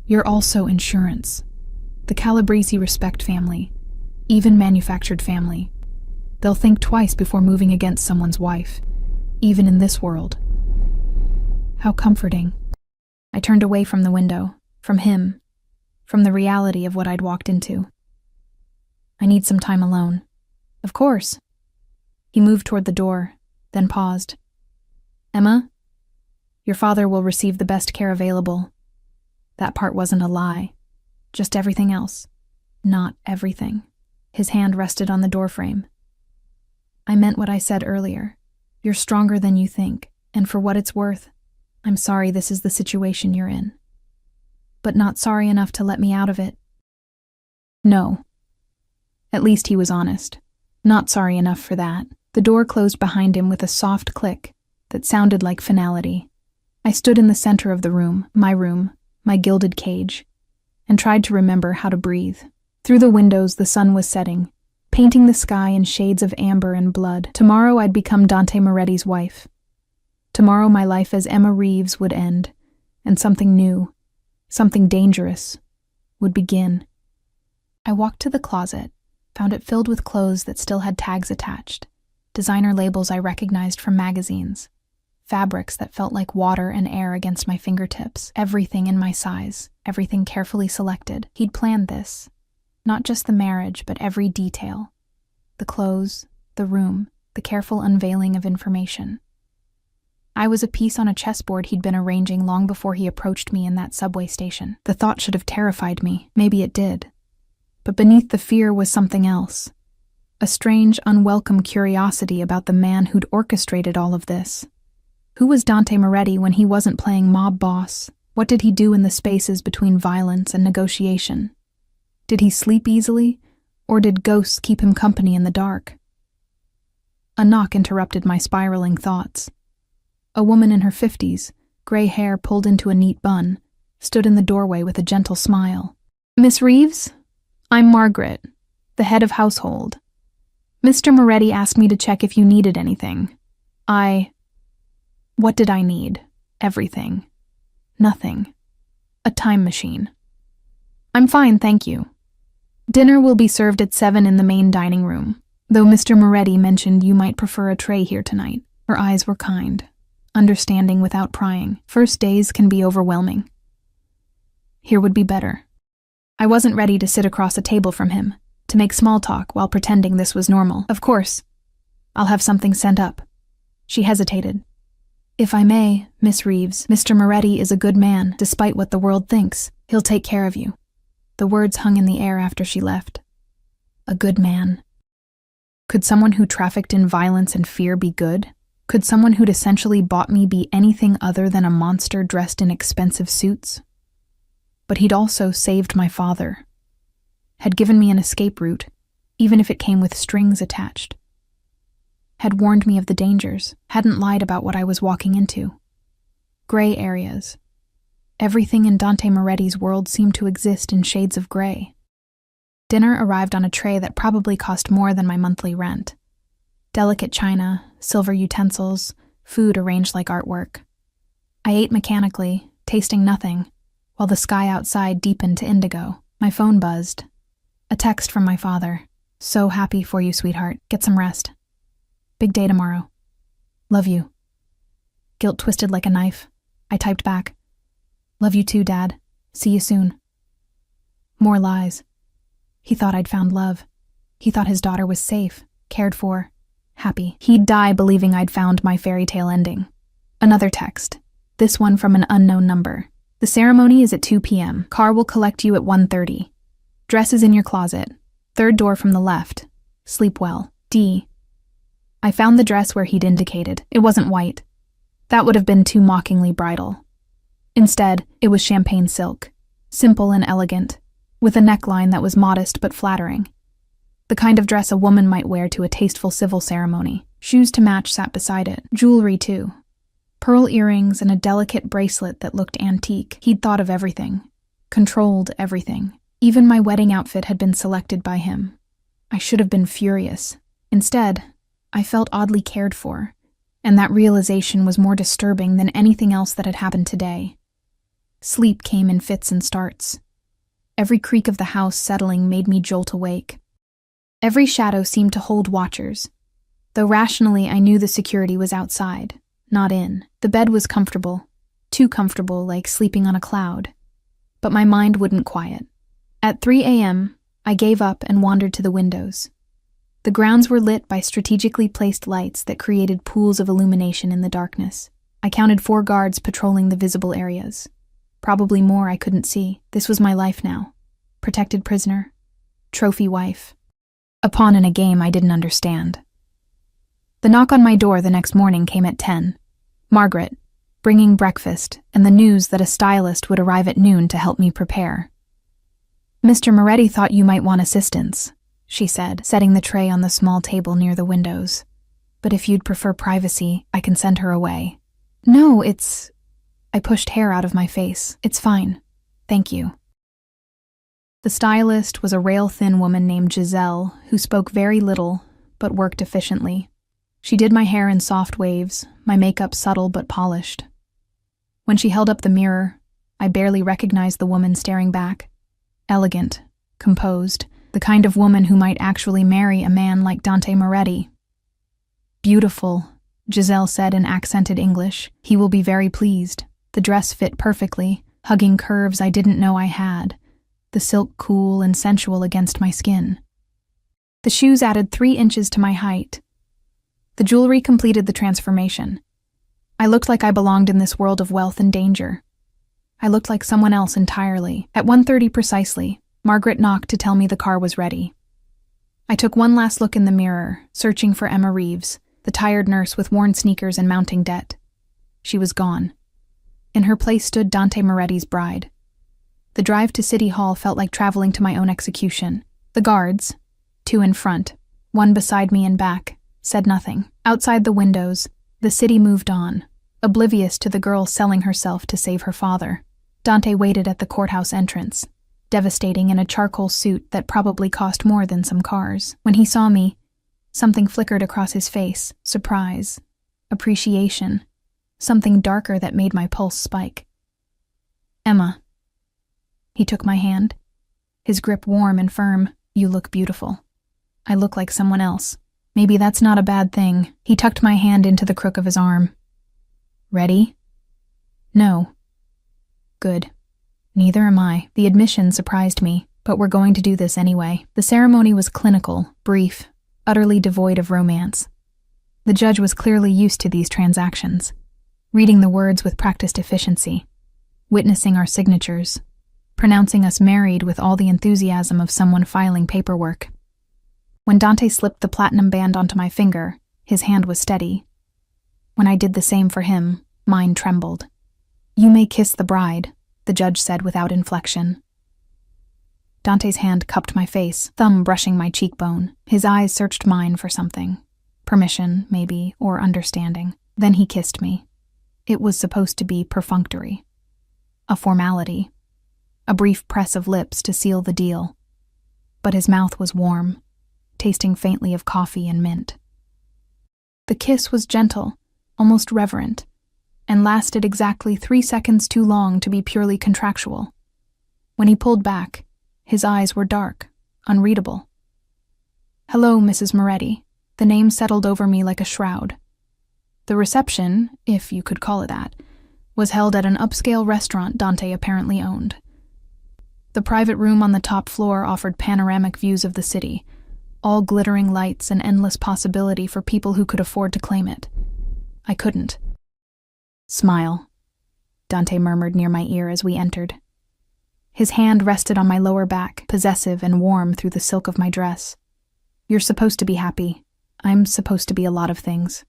You're also insurance. The Calabrese respect family, even manufactured family. They'll think twice before moving against someone's wife, even in this world. How comforting. I turned away from the window, from him, from the reality of what I'd walked into. I need some time alone. Of course. He moved toward the door, then paused. Emma, your father will receive the best care available. That part wasn't a lie. Just everything else. Not everything. His hand rested on the doorframe. I meant what I said earlier. You're stronger than you think, and for what it's worth, I'm sorry this is the situation you're in. But not sorry enough to let me out of it. No. At least he was honest. Not sorry enough for that. The door closed behind him with a soft click that sounded like finality. I stood in the center of the room, my gilded cage, and tried to remember how to breathe. Through the windows, the sun was setting, painting the sky in shades of amber and blood. Tomorrow I'd become Dante Moretti's wife. Tomorrow my life as Emma Reeves would end, and something new, something dangerous, would begin. I walked to the closet, found it filled with clothes that still had tags attached, designer labels I recognized from magazines, fabrics that felt like water and air against my fingertips, everything in my size, everything carefully selected. He'd planned this. Not just the marriage, but every detail. The clothes, the room, the careful unveiling of information. I was a piece on a chessboard he'd been arranging long before he approached me in that subway station. The thought should have terrified me. Maybe it did. But beneath the fear was something else. A strange, unwelcome curiosity about the man who'd orchestrated all of this. Who was Dante Moretti when he wasn't playing mob boss? What did he do in the spaces between violence and negotiation? Did he sleep easily, or did ghosts keep him company in the dark? A knock interrupted my spiraling thoughts. A woman in her 50s, gray hair pulled into a neat bun, stood in the doorway with a gentle smile. "Miss Reeves? I'm Margaret, the head of household. Mr. Moretti asked me to check if you needed anything. What did I need? Everything. Nothing. A time machine. I'm fine, thank you. Dinner will be served at 7 in the main dining room, though Mr. Moretti mentioned you might prefer a tray here tonight." Her eyes were kind, understanding without prying. First days can be overwhelming. Here would be better. I wasn't ready to sit across a table from him, to make small talk while pretending this was normal. "Of course. I'll have something sent up." She hesitated. "If I may, Miss Reeves, Mr. Moretti is a good man, despite what the world thinks. He'll take care of you." The words hung in the air after she left. A good man. Could someone who trafficked in violence and fear be good? Could someone who'd essentially bought me be anything other than a monster dressed in expensive suits? But he'd also saved my father. Had given me an escape route, even if it came with strings attached. Had warned me of the dangers, hadn't lied about what I was walking into. Gray areas. Everything in Dante Moretti's world seemed to exist in shades of gray. Dinner arrived on a tray that probably cost more than my monthly rent. Delicate china, silver utensils, food arranged like artwork. I ate mechanically, tasting nothing, while the sky outside deepened to indigo. My phone buzzed. A text from my father. "So happy for you, sweetheart. Get some rest. Big day tomorrow. Love you." Guilt twisted like a knife. I typed back, "Love you too, Dad. See you soon." More lies. He thought I'd found love. He thought his daughter was safe, cared for, happy. He'd die believing I'd found my fairy tale ending. Another text. This one from an unknown number. "The ceremony is at 2 p.m. Car will collect you at 1:30. Dress is in your closet. 3rd door from the left. Sleep well. D." I found the dress where he'd indicated. It wasn't white. That would have been too mockingly bridal. Instead, it was champagne silk. Simple and elegant, with a neckline that was modest but flattering. The kind of dress a woman might wear to a tasteful civil ceremony. Shoes to match sat beside it. Jewelry, too. Pearl earrings and a delicate bracelet that looked antique. He'd thought of everything. Controlled everything. Even my wedding outfit had been selected by him. I should have been furious. Instead, I felt oddly cared for, and that realization was more disturbing than anything else that had happened today. Sleep came in fits and starts. Every creak of the house settling made me jolt awake. Every shadow seemed to hold watchers, though rationally I knew the security was outside, not in. The bed was comfortable, too comfortable, like sleeping on a cloud. But my mind wouldn't quiet. At 3 a.m., I gave up and wandered to the windows. The grounds were lit by strategically placed lights that created pools of illumination in the darkness. I counted 4 guards patrolling the visible areas. Probably more I couldn't see. This was my life now. Protected prisoner. Trophy wife. A pawn in a game I didn't understand. The knock on my door the next morning came at 10. Margaret, bringing breakfast and the news that a stylist would arrive at noon to help me prepare. "Mr. Moretti thought you might want assistance," she said, setting the tray on the small table near the windows. "But if you'd prefer privacy, I can send her away." "No, it's..." I pushed hair out of my face. "It's fine. Thank you." The stylist was a rail-thin woman named Giselle, who spoke very little, but worked efficiently. She did my hair in soft waves, my makeup subtle but polished. When she held up the mirror, I barely recognized the woman staring back. Elegant, composed, the kind of woman who might actually marry a man like Dante Moretti. "Beautiful," Giselle said in accented English. "He will be very pleased." The dress fit perfectly, hugging curves I didn't know I had, the silk cool and sensual against my skin. The shoes added 3 inches to my height. The jewelry completed the transformation. I looked like I belonged in this world of wealth and danger. I looked like someone else entirely. At 1:30 precisely, Margaret knocked to tell me the car was ready. I took one last look in the mirror, searching for Emma Reeves, the tired nurse with worn sneakers and mounting debt. She was gone. In her place stood Dante Moretti's bride. The drive to City Hall felt like traveling to my own execution. The guards, two in front, one beside me and back, said nothing. Outside the windows, the city moved on, oblivious to the girl selling herself to save her father. Dante waited at the courthouse entrance, devastating in a charcoal suit that probably cost more than some cars. When he saw me, something flickered across his face: surprise, appreciation, something darker that made my pulse spike. "Emma." He took my hand, his grip warm and firm. "You look beautiful." I look like someone else. Maybe that's not a bad thing. He tucked my hand into the crook of his arm. "Ready?" "No." "Good. Neither am I." The admission surprised me, but we're going to do this anyway. The ceremony was clinical, brief, utterly devoid of romance. The judge was clearly used to these transactions, reading the words with practiced efficiency, witnessing our signatures, pronouncing us married with all the enthusiasm of someone filing paperwork. When Dante slipped the platinum band onto my finger, his hand was steady. When I did the same for him, mine trembled. "You may kiss the bride," the judge said without inflection. Dante's hand cupped my face, thumb brushing my cheekbone. His eyes searched mine for something. Permission, maybe, or understanding. Then he kissed me. It was supposed to be perfunctory. A formality. A brief press of lips to seal the deal. But his mouth was warm, tasting faintly of coffee and mint. The kiss was gentle, almost reverent, and lasted exactly 3 seconds too long to be purely contractual. When he pulled back, his eyes were dark, unreadable. "Hello, Mrs. Moretti." The name settled over me like a shroud. The reception, if you could call it that, was held at an upscale restaurant Dante apparently owned. The private room on the top floor offered panoramic views of the city, all glittering lights and endless possibility for people who could afford to claim it. I couldn't. "Smile," Dante murmured near my ear as we entered. His hand rested on my lower back, possessive and warm through the silk of my dress. "You're supposed to be happy. I'm supposed to be a lot of things."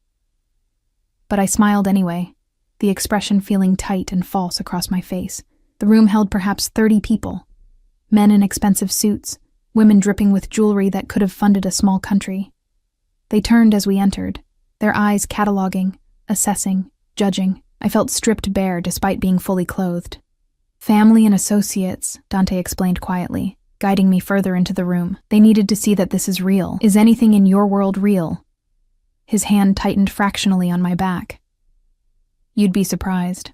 But I smiled anyway, the expression feeling tight and false across my face. The room held perhaps 30 people. Men in expensive suits, women dripping with jewelry that could have funded a small country. They turned as we entered, their eyes cataloging, assessing, judging. I felt stripped bare despite being fully clothed. "Family and associates," Dante explained quietly, guiding me further into the room. "They needed to see that this is real. Is anything in your world real?" His hand tightened fractionally on my back. "You'd be surprised."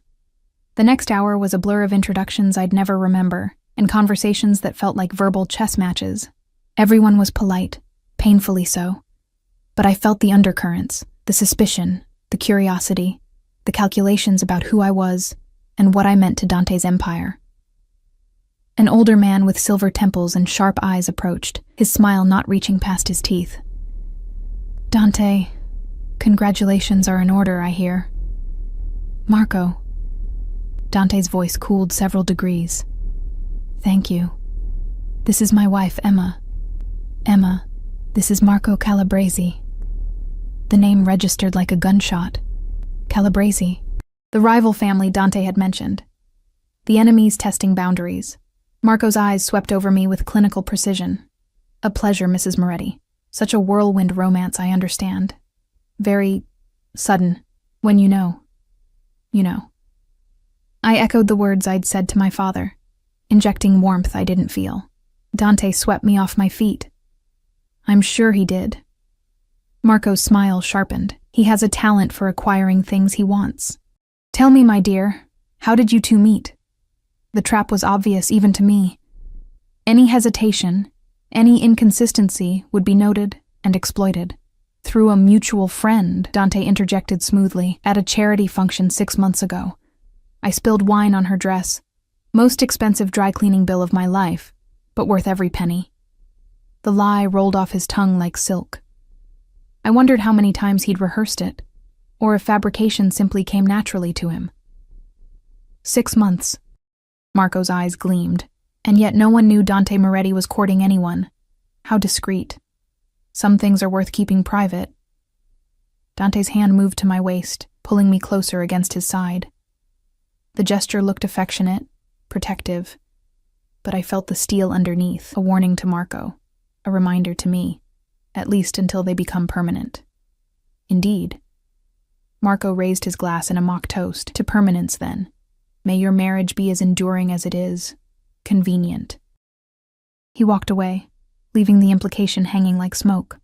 The next hour was a blur of introductions I'd never remember, and conversations that felt like verbal chess matches. Everyone was polite, painfully so. But I felt the undercurrents, the suspicion, the curiosity, the calculations about who I was and what I meant to Dante's empire. An older man with silver temples and sharp eyes approached, his smile not reaching past his teeth. "Dante, congratulations are in order, I hear." "Marco." Dante's voice cooled several degrees. "Thank you. This is my wife, Emma. Emma, this is Marco Calabresi." The name registered like a gunshot. Calabresi. The rival family Dante had mentioned. The enemies testing boundaries. Marco's eyes swept over me with clinical precision. "A pleasure, Mrs. Moretti. Such a whirlwind romance, I understand. Very sudden. When you know. You know." I echoed the words I'd said to my father, injecting warmth I didn't feel. Dante swept me off my feet. "I'm sure he did." Marco's smile sharpened. He has a talent for acquiring things he wants. "Tell me, my dear, how did you two meet?" The trap was obvious even to me. Any hesitation, any inconsistency would be noted and exploited. "Through a mutual friend," Dante interjected smoothly, "at a charity function 6 months ago. I spilled wine on her dress. Most expensive dry cleaning bill of my life, but worth every penny." The lie rolled off his tongue like silk. I wondered how many times he'd rehearsed it, or if fabrication simply came naturally to him. 6 months. Marco's eyes gleamed, and yet no one knew Dante Moretti was courting anyone. How discreet. Some things are worth keeping private. Dante's hand moved to my waist, pulling me closer against his side. The gesture looked affectionate, protective, but I felt the steel underneath, a warning to Marco, a reminder to me, at least until they become permanent. Indeed. Marco raised his glass in a mock toast. To permanence, then. May your marriage be as enduring as it is convenient. He walked away, leaving the implication hanging like smoke.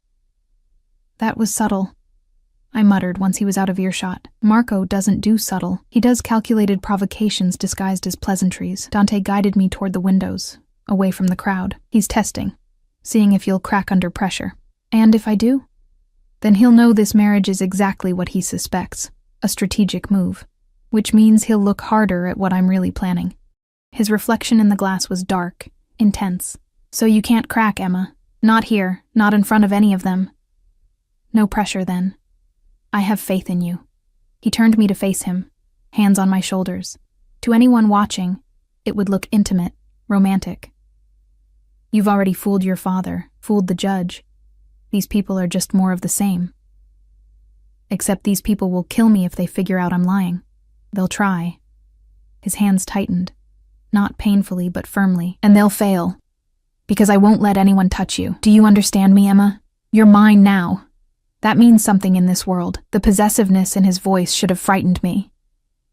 That was subtle, I muttered once he was out of earshot. Marco doesn't do subtle. He does calculated provocations disguised as pleasantries. Dante guided me toward the windows, away from the crowd. He's testing, seeing if you'll crack under pressure. And if I do? Then he'll know this marriage is exactly what he suspects, a strategic move, which means he'll look harder at what I'm really planning. His reflection in the glass was dark, intense. So you can't crack, Emma. Not here, not in front of any of them. No pressure, then. I have faith in you. He turned me to face him, hands on my shoulders. To anyone watching, it would look intimate, romantic. You've already fooled your father, fooled the judge. These people are just more of the same. Except these people will kill me if they figure out I'm lying. They'll try. His hands tightened, not painfully but firmly, and they'll fail. Because I won't let anyone touch you. Do you understand me, Emma? You're mine now. That means something in this world. The possessiveness in his voice should have frightened me.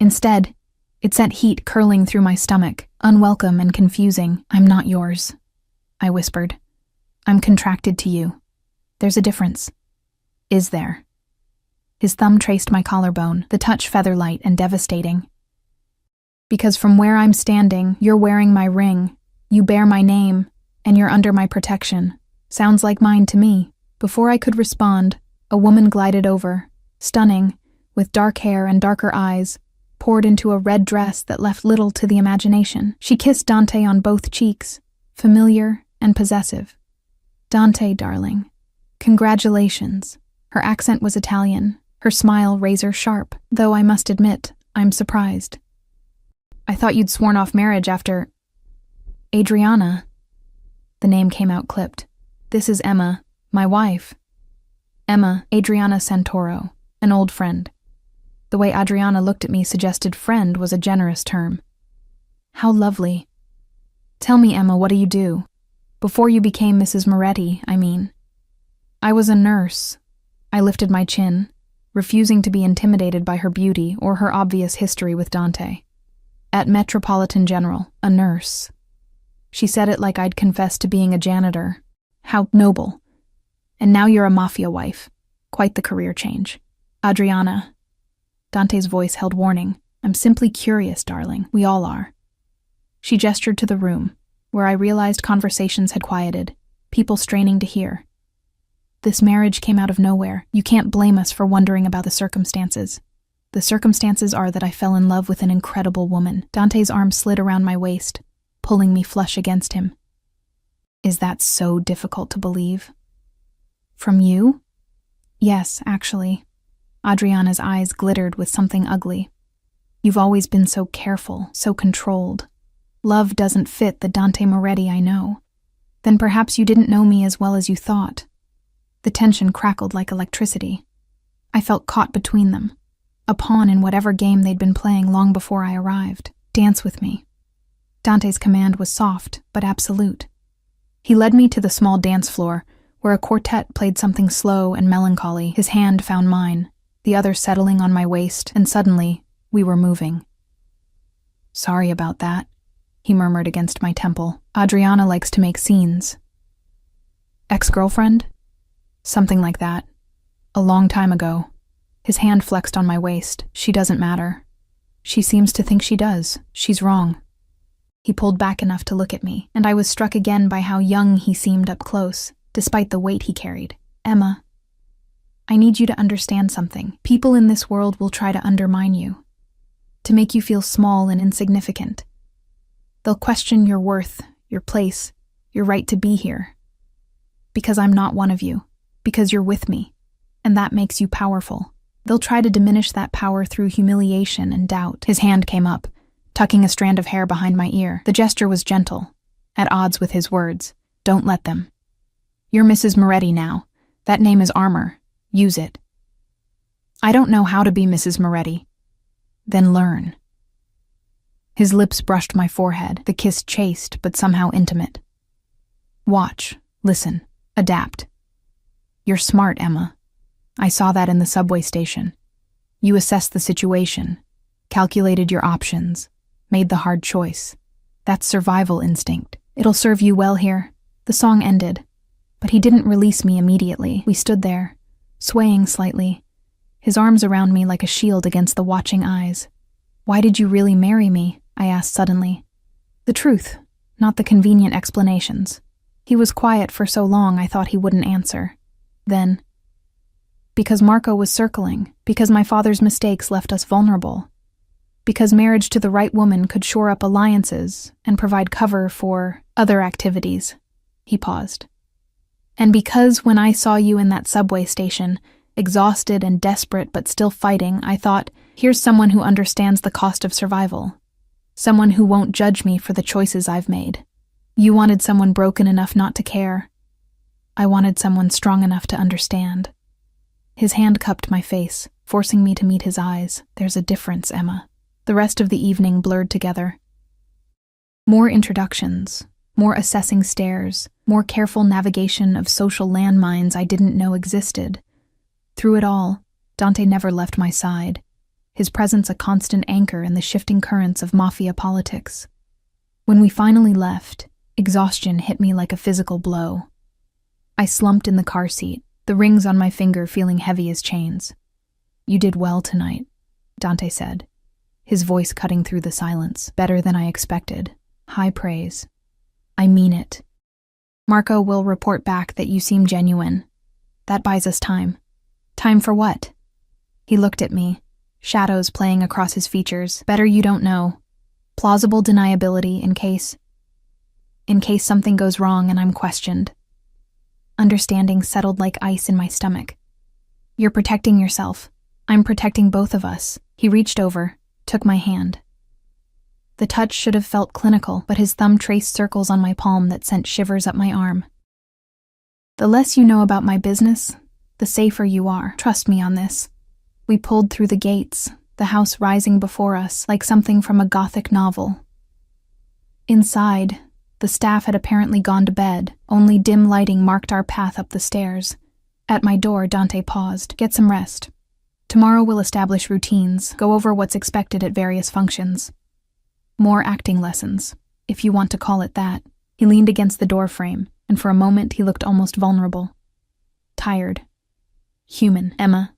Instead, it sent heat curling through my stomach, unwelcome and confusing. I'm not yours, I whispered. I'm contracted to you. There's a difference. Is there? His thumb traced my collarbone, the touch feather-light and devastating. Because from where I'm standing, you're wearing my ring, you bear my name, and you're under my protection. Sounds like mine to me. Before I could respond, a woman glided over, stunning, with dark hair and darker eyes, poured into a red dress that left little to the imagination. She kissed Dante on both cheeks, familiar and possessive. Dante, darling. Congratulations. Her accent was Italian, her smile razor sharp, though I must admit, I'm surprised. I thought you'd sworn off marriage after... Adriana. The name came out clipped. This is Emma, my wife. Emma, Adriana Santoro, an old friend. The way Adriana looked at me suggested friend was a generous term. How lovely. Tell me, Emma, what do you do? Before you became Mrs. Moretti, I mean. I was a nurse. I lifted my chin, refusing to be intimidated by her beauty or her obvious history with Dante. At Metropolitan General, a nurse. She said it like I'd confessed to being a janitor. How noble. And now you're a mafia wife. Quite the career change. Adriana. Dante's voice held warning. I'm simply curious, darling. We all are. She gestured to the room, where I realized conversations had quieted, people straining to hear. This marriage came out of nowhere. You can't blame us for wondering about the circumstances. The circumstances are that I fell in love with an incredible woman. Dante's arm slid around my waist, pulling me flush against him. Is that so difficult to believe? From you? Yes, actually. Adriana's eyes glittered with something ugly. You've always been so careful, so controlled. Love doesn't fit the Dante Moretti I know. Then perhaps you didn't know me as well as you thought. The tension crackled like electricity. I felt caught between them, a pawn in whatever game they'd been playing long before I arrived. Dance with me. Dante's command was soft, but absolute. He led me to the small dance floor, where a quartet played something slow and melancholy. His hand found mine, the other settling on my waist, and suddenly, we were moving. Sorry about that, he murmured against my temple. Adriana likes to make scenes. Ex-girlfriend? Something like that. A long time ago. His hand flexed on my waist. She doesn't matter. She seems to think she does. She's wrong. He pulled back enough to look at me, and I was struck again by how young he seemed up close, despite the weight he carried. Emma, I need you to understand something. People in this world will try to undermine you, to make you feel small and insignificant. They'll question your worth, your place, your right to be here. Because I'm not one of you, because you're with me, and that makes you powerful. They'll try to diminish that power through humiliation and doubt. His hand came up, tucking a strand of hair behind my ear. The gesture was gentle, at odds with his words. Don't let them. You're Mrs. Moretti now. That name is armor. Use it. I don't know how to be Mrs. Moretti. Then learn. His lips brushed my forehead, the kiss chaste but somehow intimate. Watch, listen, adapt. You're smart, Emma. I saw that in the subway station. You assessed the situation, calculated your options, made the hard choice. That's survival instinct. It'll serve you well here. The song ended, but he didn't release me immediately. We stood there, swaying slightly, his arms around me like a shield against the watching eyes. Why did you really marry me? I asked suddenly. The truth, not the convenient explanations. He was quiet for so long I thought he wouldn't answer. Then, because Marco was circling, because my father's mistakes left us vulnerable, because marriage to the right woman could shore up alliances and provide cover for other activities. He paused. And because when I saw you in that subway station, exhausted and desperate but still fighting, I thought, here's someone who understands the cost of survival. Someone who won't judge me for the choices I've made. You wanted someone broken enough not to care. I wanted someone strong enough to understand. His hand cupped my face, forcing me to meet his eyes. There's a difference, Emma. The rest of the evening blurred together. More introductions, more assessing stares, more careful navigation of social landmines I didn't know existed. Through it all, Dante never left my side, his presence a constant anchor in the shifting currents of mafia politics. When we finally left, exhaustion hit me like a physical blow. I slumped in the car seat, the rings on my finger feeling heavy as chains. You did well tonight, Dante said, his voice cutting through the silence. Better than I expected. High praise. I mean it. Marco will report back that you seem genuine. That buys us time. Time for what? He looked at me, shadows playing across his features. Better you don't know. Plausible deniability in case something goes wrong and I'm questioned. Understanding settled like ice in my stomach. You're protecting yourself. I'm protecting both of us. He reached over, took my hand. The touch should have felt clinical, but his thumb traced circles on my palm that sent shivers up my arm. The less you know about my business, the safer you are. Trust me on this. We pulled through the gates, the house rising before us like something from a Gothic novel. Inside, the staff had apparently gone to bed. Only dim lighting marked our path up the stairs. At my door, Dante paused. Get some rest. Tomorrow we'll establish routines, go over what's expected at various functions. More acting lessons, if you want to call it that. He leaned against the door frame, and for a moment he looked almost vulnerable. Tired. Human, Emma.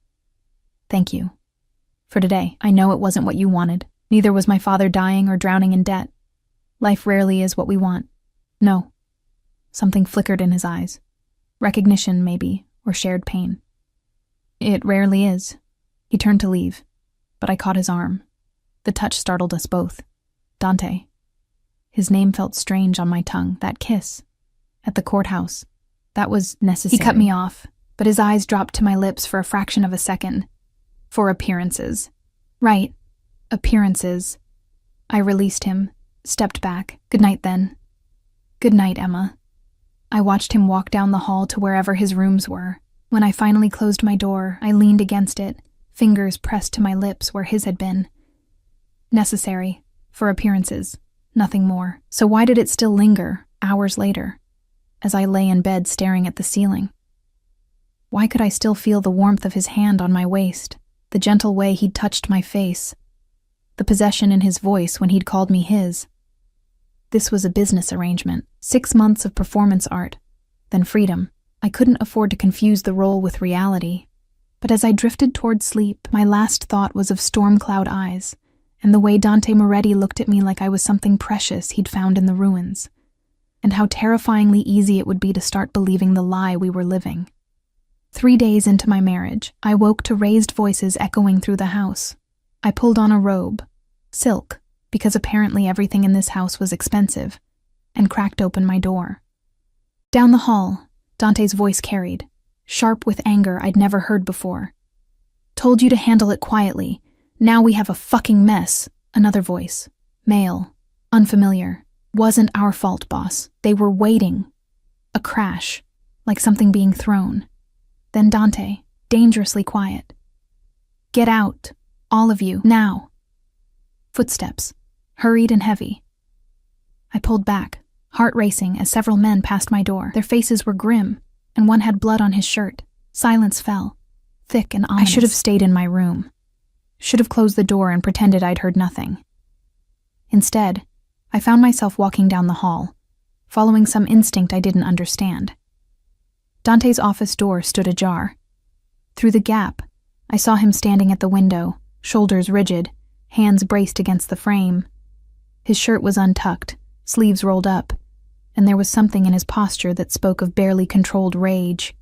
Thank you. For today, I know it wasn't what you wanted. Neither was my father dying or drowning in debt. Life rarely is what we want. No. Something flickered in his eyes. Recognition, maybe, or shared pain. It rarely is. He turned to leave, but I caught his arm. The touch startled us both. Dante. His name felt strange on my tongue. That kiss. At the courthouse. That was necessary. He cut me off, but his eyes dropped to my lips for a fraction of a second. For appearances. Right. Appearances. I released him, stepped back. Good night, then. Good night, Emma. I watched him walk down the hall to wherever his rooms were. When I finally closed my door, I leaned against it, fingers pressed to my lips where his had been. Necessary. For appearances. Nothing more. So why did it still linger, hours later, as I lay in bed staring at the ceiling? Why could I still feel the warmth of his hand on my waist, the gentle way he'd touched my face, the possession in his voice when he'd called me his? This was a business arrangement. 6 months of performance art, then freedom. I couldn't afford to confuse the role with reality. But as I drifted toward sleep, my last thought was of storm cloud eyes, and the way Dante Moretti looked at me like I was something precious he'd found in the ruins, and how terrifyingly easy it would be to start believing the lie we were living. 3 days into my marriage, I woke to raised voices echoing through the house. I pulled on a robe, silk, because apparently everything in this house was expensive, and cracked open my door. Down the hall, Dante's voice carried, sharp with anger I'd never heard before. Told you to handle it quietly. Now we have a fucking mess. Another voice. Male. Unfamiliar. Wasn't our fault, boss. They were waiting. A crash. Like something being thrown. Then Dante, dangerously quiet. Get out. All of you. Now. Footsteps. Hurried and heavy. I pulled back, heart racing as several men passed my door. Their faces were grim, and one had blood on his shirt. Silence fell, thick and ominous. I should have stayed in my room. Should have closed the door and pretended I'd heard nothing. Instead, I found myself walking down the hall, following some instinct I didn't understand. Dante's office door stood ajar. Through the gap, I saw him standing at the window, shoulders rigid, hands braced against the frame. His shirt was untucked, sleeves rolled up, and there was something in his posture that spoke of barely controlled rage.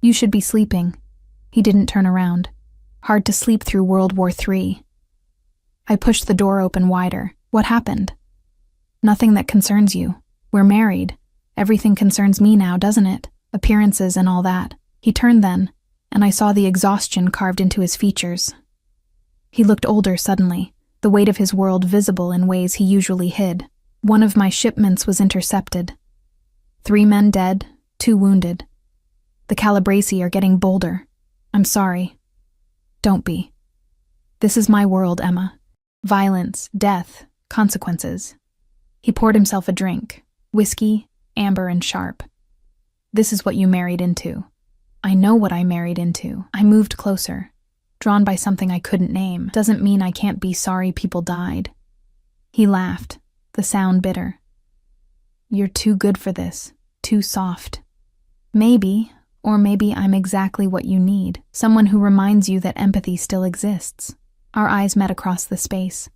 You should be sleeping. He didn't turn around. Hard to sleep through World War III. I pushed the door open wider. What happened? Nothing that concerns you. We're married. Everything concerns me now, doesn't it? Appearances and all that. He turned then, and I saw the exhaustion carved into his features. He looked older suddenly, the weight of his world visible in ways he usually hid. One of my shipments was intercepted. 3 men dead, 2 wounded. The Calabresi are getting bolder. I'm sorry. Don't be. This is my world, Emma. Violence, death, consequences. He poured himself a drink. Whiskey, amber, and sharp. This is what you married into. I know what I married into. I moved closer. Drawn by something I couldn't name. Doesn't mean I can't be sorry people died. He laughed, the sound bitter. You're too good for this. Too soft. Maybe, or maybe I'm exactly what you need. Someone who reminds you that empathy still exists. Our eyes met across the space.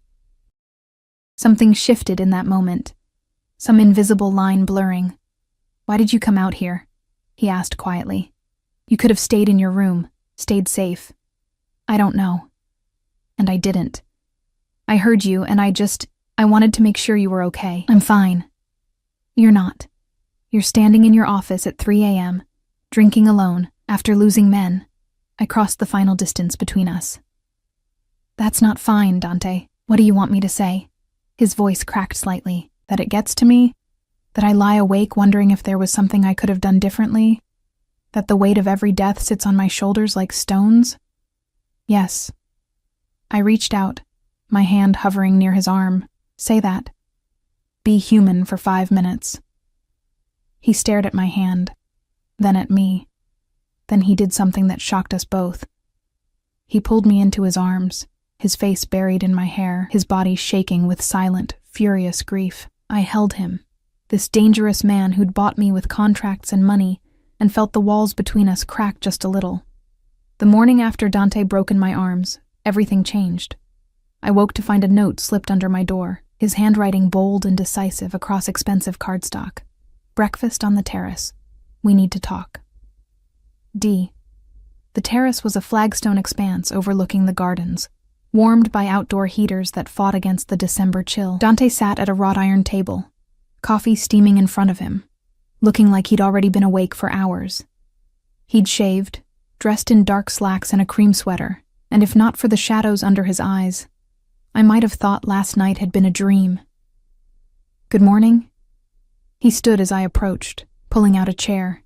Something shifted in that moment. Some invisible line blurring. Why did you come out here? He asked quietly. You could have stayed in your room, stayed safe. I don't know. And I didn't. I heard you and I wanted to make sure you were okay. I'm fine. You're not. You're standing in your office at 3 a.m., drinking alone, after losing men. I crossed the final distance between us. That's not fine, Dante. What do you want me to say? His voice cracked slightly. That it gets to me? That I lie awake wondering if there was something I could have done differently? That the weight of every death sits on my shoulders like stones? Yes. I reached out, my hand hovering near his arm. Say that. Be human for 5 minutes. He stared at my hand, then at me. Then he did something that shocked us both. He pulled me into his arms, his face buried in my hair, his body shaking with silent, furious grief. I held him, this dangerous man who'd bought me with contracts and money, and felt the walls between us crack just a little. The morning after Dante broke in my arms, everything changed. I woke to find a note slipped under my door, his handwriting bold and decisive across expensive cardstock. Breakfast on the terrace. We need to talk. D. The terrace was a flagstone expanse overlooking the gardens, warmed by outdoor heaters that fought against the December chill. Dante sat at a wrought iron table, coffee steaming in front of him, looking like he'd already been awake for hours. He'd shaved, dressed in dark slacks and a cream sweater, and if not for the shadows under his eyes, I might have thought last night had been a dream. Good morning? He stood as I approached, pulling out a chair.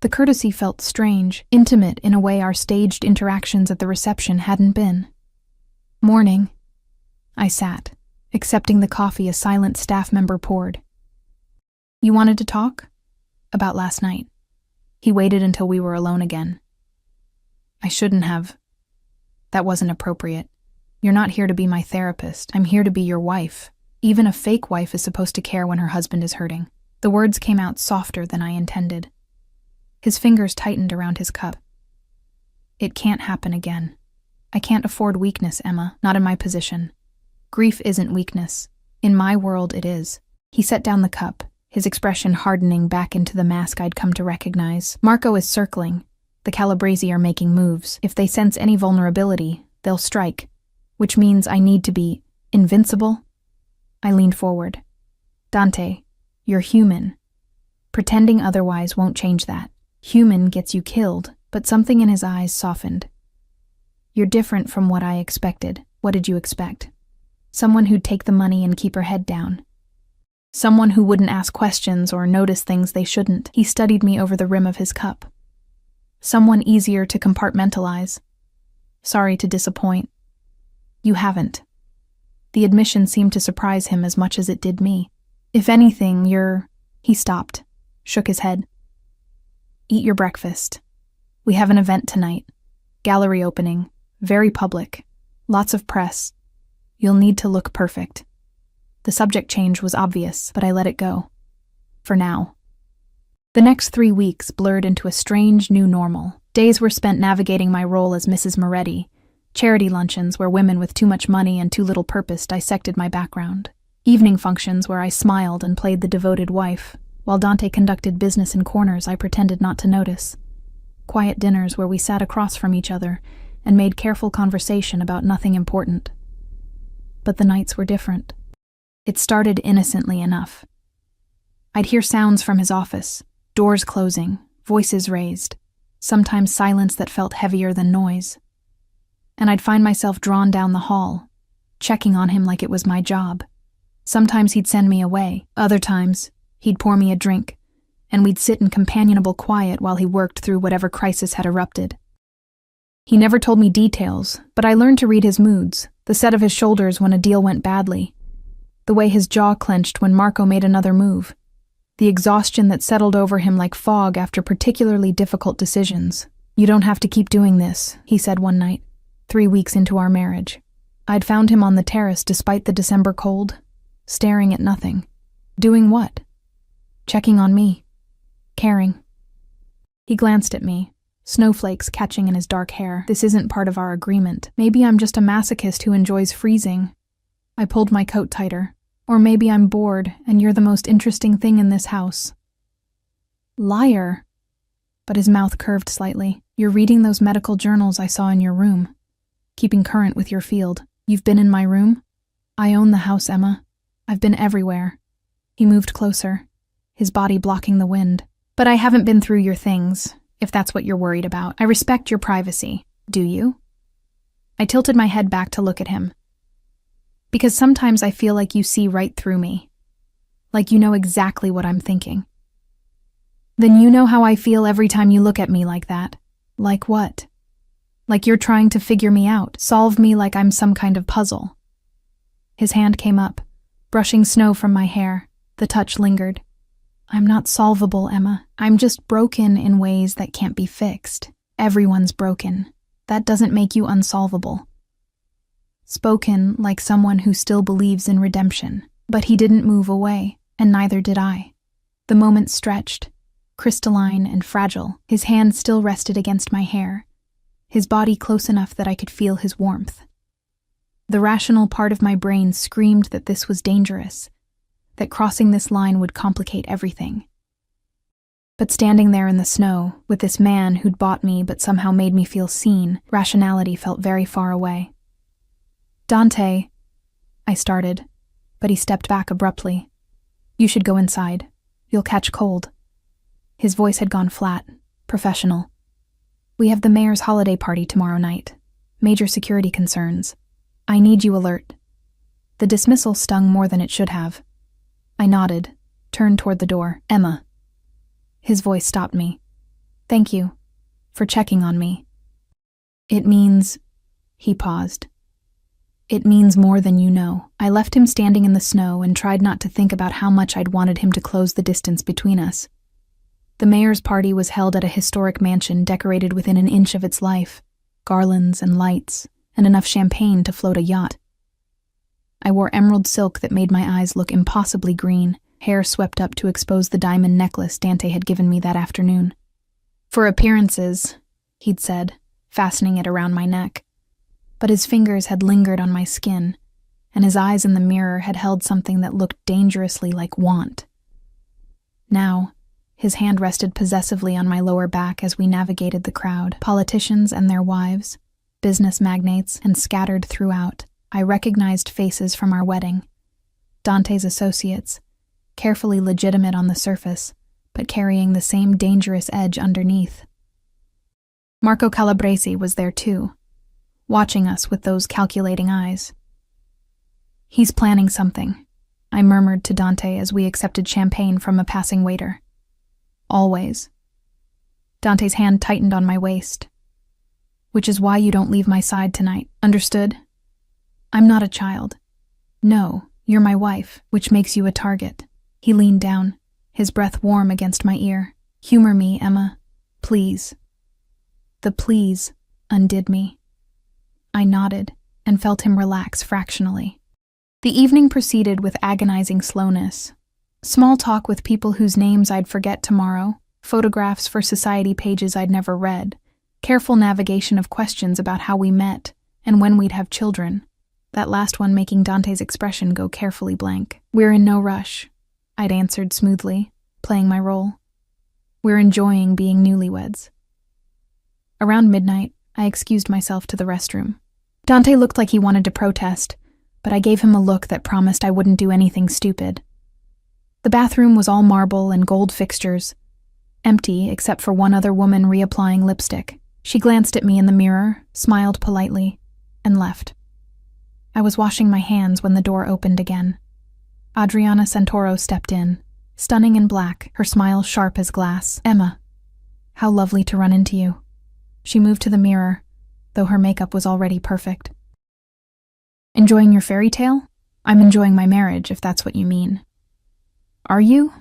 The courtesy felt strange, intimate in a way our staged interactions at the reception hadn't been. Morning. I sat, accepting the coffee a silent staff member poured. You wanted to talk? About last night. He waited until we were alone again. I shouldn't have. That wasn't appropriate. You're not here to be my therapist. I'm here to be your wife. Even a fake wife is supposed to care when her husband is hurting. The words came out softer than I intended. His fingers tightened around his cup. It can't happen again. I can't afford weakness, Emma, not in my position. Grief isn't weakness. In my world, it is. He set down the cup, his expression hardening back into the mask I'd come to recognize. Marco is circling. The Calabresi are making moves. If they sense any vulnerability, they'll strike, which means I need to be invincible. I leaned forward. Dante, you're human. Pretending otherwise won't change that. Human gets you killed, but something in his eyes softened. You're different from what I expected. What did you expect? Someone who'd take the money and keep her head down. Someone who wouldn't ask questions or notice things they shouldn't. He studied me over the rim of his cup. Someone easier to compartmentalize. Sorry to disappoint. You haven't. The admission seemed to surprise him as much as it did me. If anything, He stopped, shook his head. Eat your breakfast. We have an event tonight. Gallery opening. Very public. Lots of press. You'll need to look perfect. The subject change was obvious, but I let it go. For now. The next 3 weeks blurred into a strange new normal. Days were spent navigating my role as Mrs. Moretti, charity luncheons where women with too much money and too little purpose dissected my background, evening functions where I smiled and played the devoted wife, while Dante conducted business in corners I pretended not to notice, quiet dinners where we sat across from each other and made careful conversation about nothing important. But the nights were different. It started innocently enough. I'd hear sounds from his office, doors closing, voices raised, sometimes silence that felt heavier than noise. And I'd find myself drawn down the hall, checking on him like it was my job. Sometimes he'd send me away. Other times, he'd pour me a drink, and we'd sit in companionable quiet while he worked through whatever crisis had erupted. He never told me details, but I learned to read his moods, the set of his shoulders when a deal went badly, the way his jaw clenched when Marco made another move, the exhaustion that settled over him like fog after particularly difficult decisions. You don't have to keep doing this, he said one night, 3 weeks into our marriage. I'd found him on the terrace despite the December cold, staring at nothing. Doing what? Checking on me. Caring. He glanced at me, snowflakes catching in his dark hair. This isn't part of our agreement. Maybe I'm just a masochist who enjoys freezing. I pulled my coat tighter. Or maybe I'm bored and you're the most interesting thing in this house. Liar. But his mouth curved slightly. You're reading those medical journals I saw in your room. Keeping current with your field. You've been in my room? I own the house, Emma. I've been everywhere. He moved closer, his body blocking the wind. But I haven't been through your things, if that's what you're worried about. I respect your privacy. Do you? I tilted my head back to look at him. Because sometimes I feel like you see right through me. Like you know exactly what I'm thinking. Then you know how I feel every time you look at me like that. Like what? Like you're trying to figure me out, solve me like I'm some kind of puzzle. His hand came up, brushing snow from my hair. The touch lingered. I'm not solvable, Emma. I'm just broken in ways that can't be fixed. Everyone's broken. That doesn't make you unsolvable. Spoken like someone who still believes in redemption. But he didn't move away, and neither did I. The moment stretched, crystalline and fragile. His hand still rested against my hair, his body close enough that I could feel his warmth. The rational part of my brain screamed that this was dangerous, that crossing this line would complicate everything. But standing there in the snow, with this man who'd bought me but somehow made me feel seen, rationality felt very far away. Dante, I started, but he stepped back abruptly. You should go inside. You'll catch cold. His voice had gone flat, professional. We have the mayor's holiday party tomorrow night. Major security concerns. I need you alert. The dismissal stung more than it should have. I nodded, turned toward the door. Emma. His voice stopped me. Thank you for checking on me. It means... He paused. It means more than you know. I left him standing in the snow and tried not to think about how much I'd wanted him to close the distance between us. The mayor's party was held at a historic mansion decorated within an inch of its life, garlands and lights, and enough champagne to float a yacht. I wore emerald silk that made my eyes look impossibly green, hair swept up to expose the diamond necklace Dante had given me that afternoon. For appearances, he'd said, fastening it around my neck. But his fingers had lingered on my skin, and his eyes in the mirror had held something that looked dangerously like want. Now, his hand rested possessively on my lower back as we navigated the crowd. Politicians and their wives, business magnates, and scattered throughout, I recognized faces from our wedding. Dante's associates, carefully legitimate on the surface, but carrying the same dangerous edge underneath. Marco Calabresi was there too. watching us with those calculating eyes. "He's planning something," I murmured to Dante as we accepted champagne from a passing waiter. "Always." Dante's hand tightened on my waist. "Which is why you don't leave my side tonight, understood? I'm not a child. No, you're my wife, which makes you a target." He leaned down, his breath warm against my ear. "Humor me, Emma. Please." The please undid me. I nodded and felt him relax fractionally. The evening proceeded with agonizing slowness. Small talk with people whose names I'd forget tomorrow, photographs for society pages I'd never read, careful navigation of questions about how we met and when we'd have children, that last one making Dante's expression go carefully blank. "We're in no rush," I'd answered smoothly, playing my role. "We're enjoying being newlyweds." Around midnight, I excused myself to the restroom. Dante looked like he wanted to protest, but I gave him a look that promised I wouldn't do anything stupid. The bathroom was all marble and gold fixtures, empty except for one other woman reapplying lipstick. She glanced at me in the mirror, smiled politely, and left. I was washing my hands when the door opened again. Adriana Santoro stepped in, stunning in black, her smile sharp as glass. "Emma, how lovely to run into you." She moved to the mirror, though her makeup was already perfect. "Enjoying your fairy tale? I'm enjoying my marriage, if that's what you mean." "Are you?"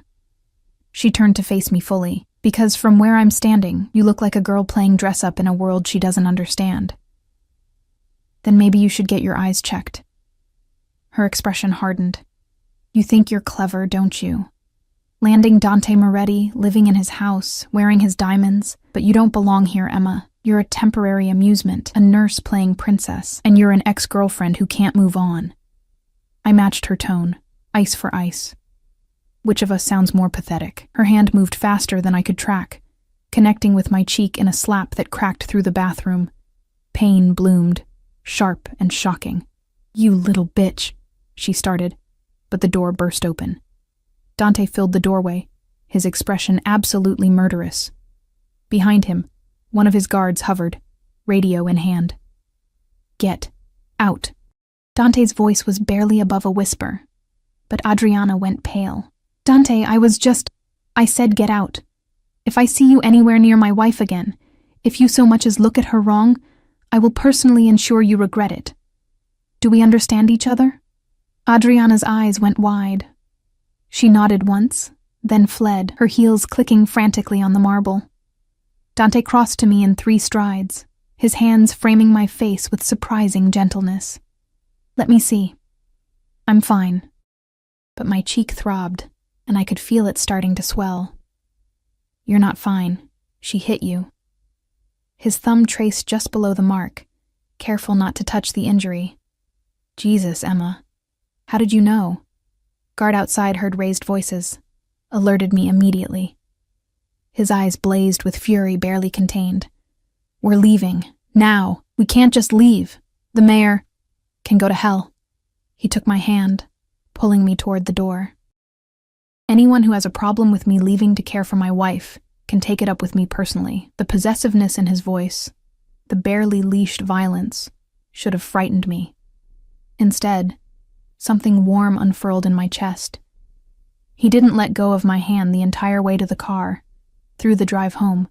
She turned to face me fully, "Because from where I'm standing, you look like a girl playing dress-up in a world she doesn't understand." "Then maybe you should get your eyes checked." Her expression hardened. "You think you're clever, don't you? Landing Dante Moretti, living in his house, wearing his diamonds, but you don't belong here, Emma. You're a temporary amusement, a nurse playing princess, and you're an ex-girlfriend who can't move on." I matched her tone, ice for ice. Which of us sounds more pathetic? Her hand moved faster than I could track, connecting with my cheek in a slap that cracked through the bathroom. Pain bloomed, sharp and shocking. "You little bitch," she started, but the door burst open. Dante filled the doorway, his expression absolutely murderous. Behind him, one of his guards hovered, radio in hand. "Get out." Dante's voice was barely above a whisper, but Adriana went pale. "Dante, I said get out. If I see you anywhere near my wife again, if you so much as look at her wrong, I will personally ensure you regret it. Do we understand each other?" Adriana's eyes went wide. She nodded once, then fled, her heels clicking frantically on the marble. Dante crossed to me in 3 strides, his hands framing my face with surprising gentleness. "Let me see. I'm fine." But my cheek throbbed, and I could feel it starting to swell. "You're not fine. She hit you." His thumb traced just below the mark, careful not to touch the injury. "Jesus, Emma. How did you know?" Guard outside heard raised voices, alerted me immediately. His eyes blazed with fury barely contained. "We're leaving. Now. We can't just leave. The mayor can go to hell." He took my hand, pulling me toward the door. "Anyone who has a problem with me leaving to care for my wife can take it up with me personally." The possessiveness in his voice, the barely leashed violence, should have frightened me. Instead, something warm unfurled in my chest. He didn't let go of my hand the entire way to the car, through the drive home,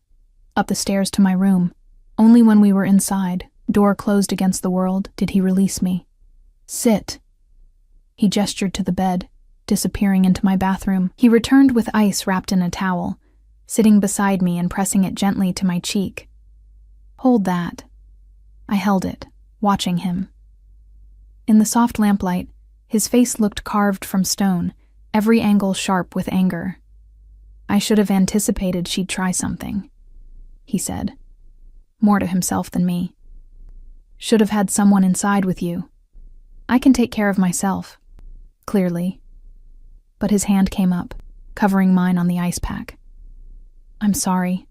up the stairs to my room. Only when we were inside, door closed against the world, did he release me. "Sit." He gestured to the bed, disappearing into my bathroom. He returned with ice wrapped in a towel, sitting beside me and pressing it gently to my cheek. "Hold that." I held it, watching him. In the soft lamplight, his face looked carved from stone, every angle sharp with anger. "I should have anticipated she'd try something," he said, more to himself than me. "Should have had someone inside with you. I can take care of myself, clearly." But his hand came up, covering mine on the ice pack. "I'm sorry.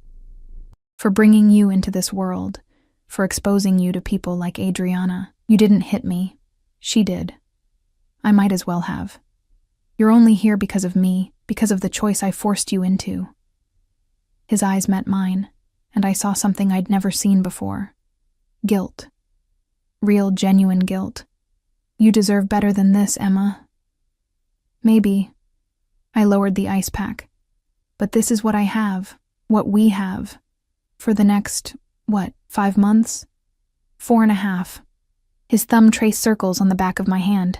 For bringing you into this world, for exposing you to people like Adriana. You didn't hit me. She did. I might as well have. You're only here because of me, because of the choice I forced you into." His eyes met mine, and I saw something I'd never seen before. Guilt. Real, genuine guilt. You deserve better than this, Emma. Maybe. I lowered the ice pack. But this is what I have, what we have. For the next, 5 months? 4.5. His thumb traced circles on the back of my hand.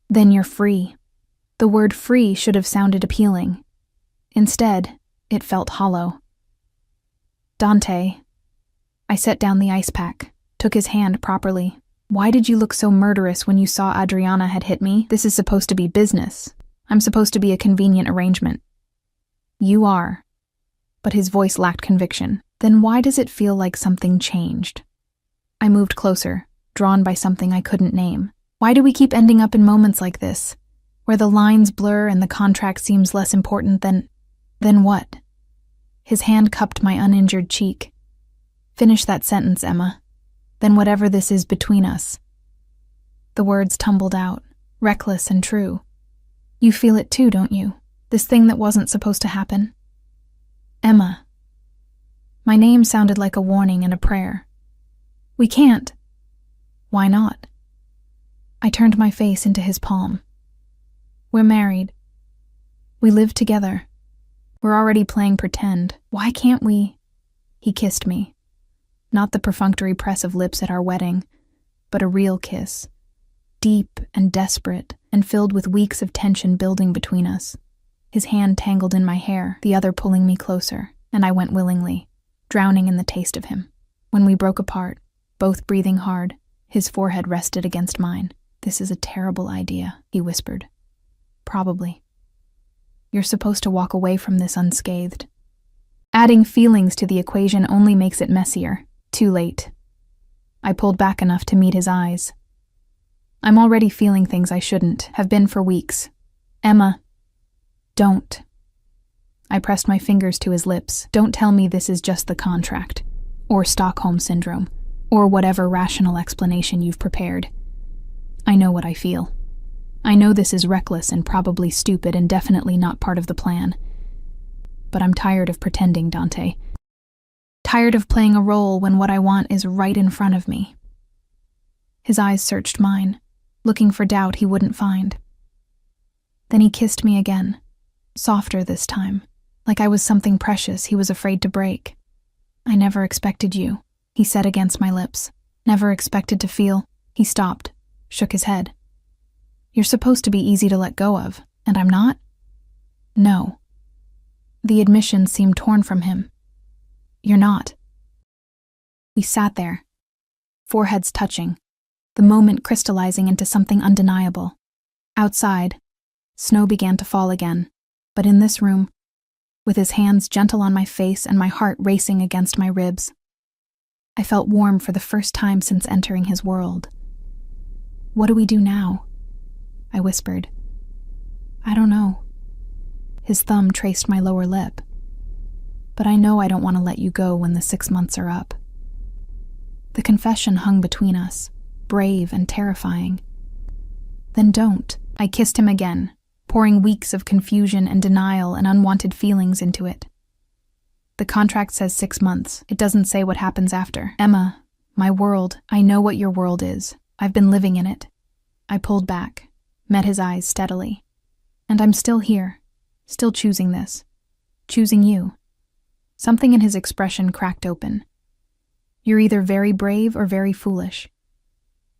Then you're free. The word free should have sounded appealing. Instead, it felt hollow. Dante. I set down the ice pack, took his hand properly. Why did you look so murderous when you saw Adriana had hit me? This is supposed to be business. I'm supposed to be a convenient arrangement. You are. But his voice lacked conviction. Then why does it feel like something changed? I moved closer, drawn by something I couldn't name. Why do we keep ending up in moments like this, where the lines blur and the contract seems less important than what? His hand cupped my uninjured cheek. Finish that sentence, Emma. Then whatever this is between us. The words tumbled out, reckless and true. You feel it too, don't you? This thing that wasn't supposed to happen? Emma. My name sounded like a warning and a prayer. We can't. Why not? I turned my face into his palm. We're married. We live together. We're already playing pretend. Why can't we? He kissed me. Not the perfunctory press of lips at our wedding, but a real kiss. Deep and desperate, and filled with weeks of tension building between us. His hand tangled in my hair, the other pulling me closer, and I went willingly, drowning in the taste of him. When we broke apart, both breathing hard, his forehead rested against mine. This is a terrible idea, he whispered. Probably. You're supposed to walk away from this unscathed. Adding feelings to the equation only makes it messier. Too late. I pulled back enough to meet his eyes. I'm already feeling things I shouldn't, have been for weeks. Emma, don't. I pressed my fingers to his lips. Don't tell me this is just the contract, or Stockholm Syndrome, or whatever rational explanation you've prepared. I know what I feel. I know this is reckless and probably stupid and definitely not part of the plan. But I'm tired of pretending, Dante. Tired of playing a role when what I want is right in front of me. His eyes searched mine, looking for doubt he wouldn't find. Then he kissed me again, softer this time, like I was something precious he was afraid to break. I never expected you, he said against my lips. Never expected to feel. He stopped, shook his head. You're supposed to be easy to let go of, and I'm not? No. The admission seemed torn from him. You're not. We sat there, foreheads touching, the moment crystallizing into something undeniable. Outside, snow began to fall again, but in this room, with his hands gentle on my face and my heart racing against my ribs, I felt warm for the first time since entering his world. What do we do now? I whispered. I don't know. His thumb traced my lower lip. But I know I don't want to let you go when the 6 months are up. The confession hung between us, brave and terrifying. Then don't. I kissed him again, pouring weeks of confusion and denial and unwanted feelings into it. The contract says 6 months. It doesn't say what happens after. Emma, my world, I know what your world is. I've been living in it. I pulled back, met his eyes steadily. And I'm still here, still choosing this, choosing you. Something in his expression cracked open. You're either very brave or very foolish.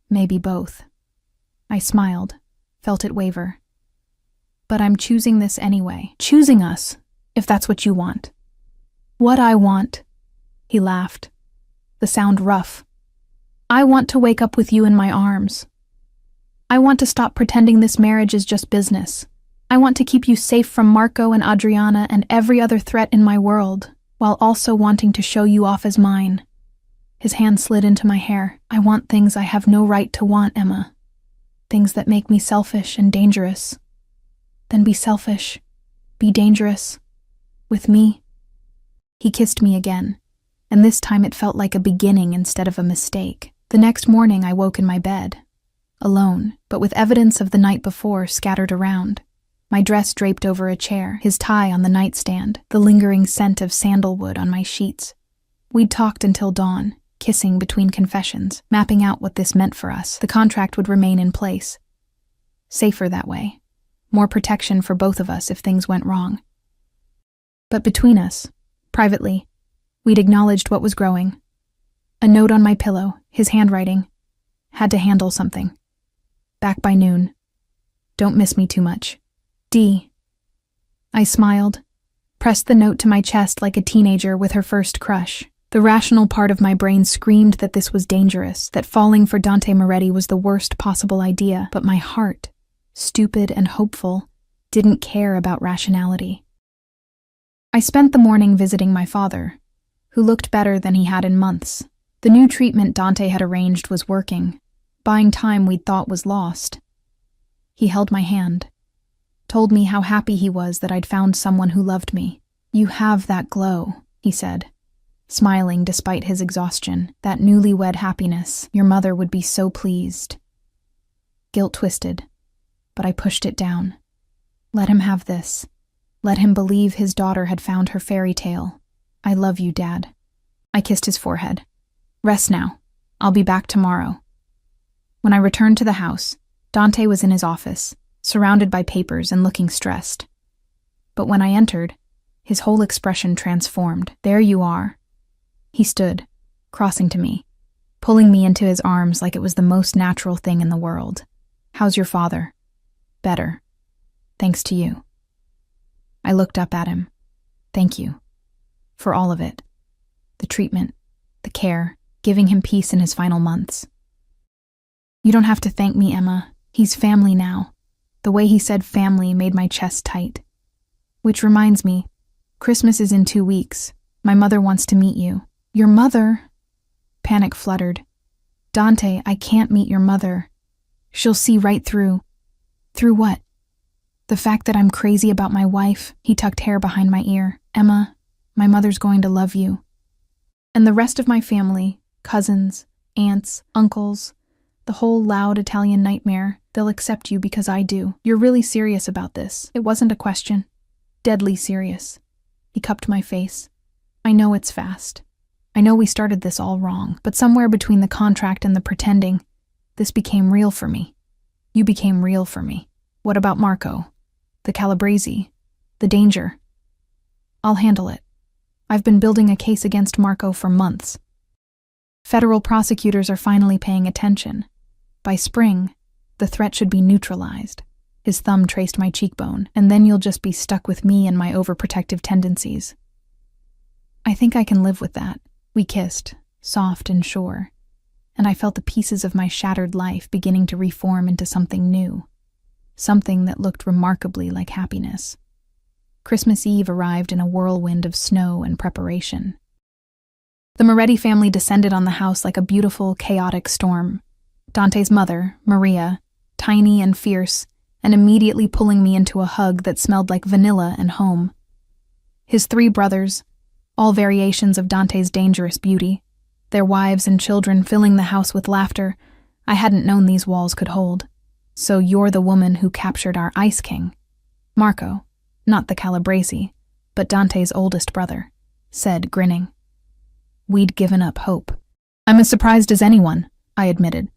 Maybe both. I smiled, felt it waver. But I'm choosing this anyway. Choosing us, if that's what you want. What I want, he laughed, the sound rough. I want to wake up with you in my arms. I want to stop pretending this marriage is just business. I want to keep you safe from Marco and Adriana and every other threat in my world, while also wanting to show you off as mine. His hand slid into my hair. I want things I have no right to want, Emma. Things that make me selfish and dangerous. Then be selfish. Be dangerous. With me. He kissed me again, and this time it felt like a beginning instead of a mistake. The next morning I woke in my bed, alone, but with evidence of the night before scattered around. My dress draped over a chair, his tie on the nightstand, the lingering scent of sandalwood on my sheets. We'd talked until dawn, kissing between confessions, mapping out what this meant for us. The contract would remain in place. Safer that way. More protection for both of us if things went wrong. But between us, privately, we'd acknowledged what was growing. A note on my pillow, his handwriting. Had to handle something. Back by noon. Don't miss me too much. D. I smiled, pressed the note to my chest like a teenager with her first crush. The rational part of my brain screamed that this was dangerous, that falling for Dante Moretti was the worst possible idea, but my heart, stupid and hopeful, didn't care about rationality. I spent the morning visiting my father, who looked better than he had in months. The new treatment Dante had arranged was working, buying time we'd thought was lost. He held my hand, told me how happy he was that I'd found someone who loved me. "You have that glow," he said, smiling despite his exhaustion, "that newlywed happiness. Your mother would be so pleased." Guilt twisted, but I pushed it down. Let him have this. Let him believe his daughter had found her fairy tale. "I love you, Dad." I kissed his forehead. "Rest now. I'll be back tomorrow." When I returned to the house, Dante was in his office, surrounded by papers and looking stressed. But when I entered, his whole expression transformed. "There you are." He stood, crossing to me, pulling me into his arms like it was the most natural thing in the world. "How's your father?" "Better. Thanks to you." I looked up at him. "Thank you. For all of it. The treatment, the care, giving him peace in his final months." "You don't have to thank me, Emma. He's family now." The way he said family made my chest tight. "Which reminds me, Christmas is in 2 weeks. My mother wants to meet you." "Your mother?" Panic fluttered. "Dante, I can't meet your mother. She'll see right through." "Through what?" "The fact that I'm crazy about my wife." He tucked hair behind my ear. "Emma, my mother's going to love you. And the rest of my family, cousins, aunts, uncles, the whole loud Italian nightmare, they'll accept you because I do. You're really serious about this." It wasn't a question. Deadly serious. He cupped my face. "I know it's fast. I know we started this all wrong, but somewhere between the contract and the pretending, this became real for me. You became real for me. What about Marco? The Calabrese? The danger?" "I'll handle it. I've been building a case against Marco for months. Federal prosecutors are finally paying attention. By spring, the threat should be neutralized." His thumb traced my cheekbone. "And then you'll just be stuck with me and my overprotective tendencies." "I think I can live with that." We kissed, soft and sure, and I felt the pieces of my shattered life beginning to reform into something new, something that looked remarkably like happiness. Christmas Eve arrived in a whirlwind of snow and preparation. The Moretti family descended on the house like a beautiful, chaotic storm. Dante's mother, Maria, tiny and fierce, and immediately pulling me into a hug that smelled like vanilla and home. His 3 brothers, all variations of Dante's dangerous beauty, their wives and children filling the house with laughter I hadn't known these walls could hold. "So you're the woman who captured our Ice King." Marco, not the Calabrese, but Dante's oldest brother, said, grinning. We'd given up hope. "I'm as surprised as anyone," I admitted,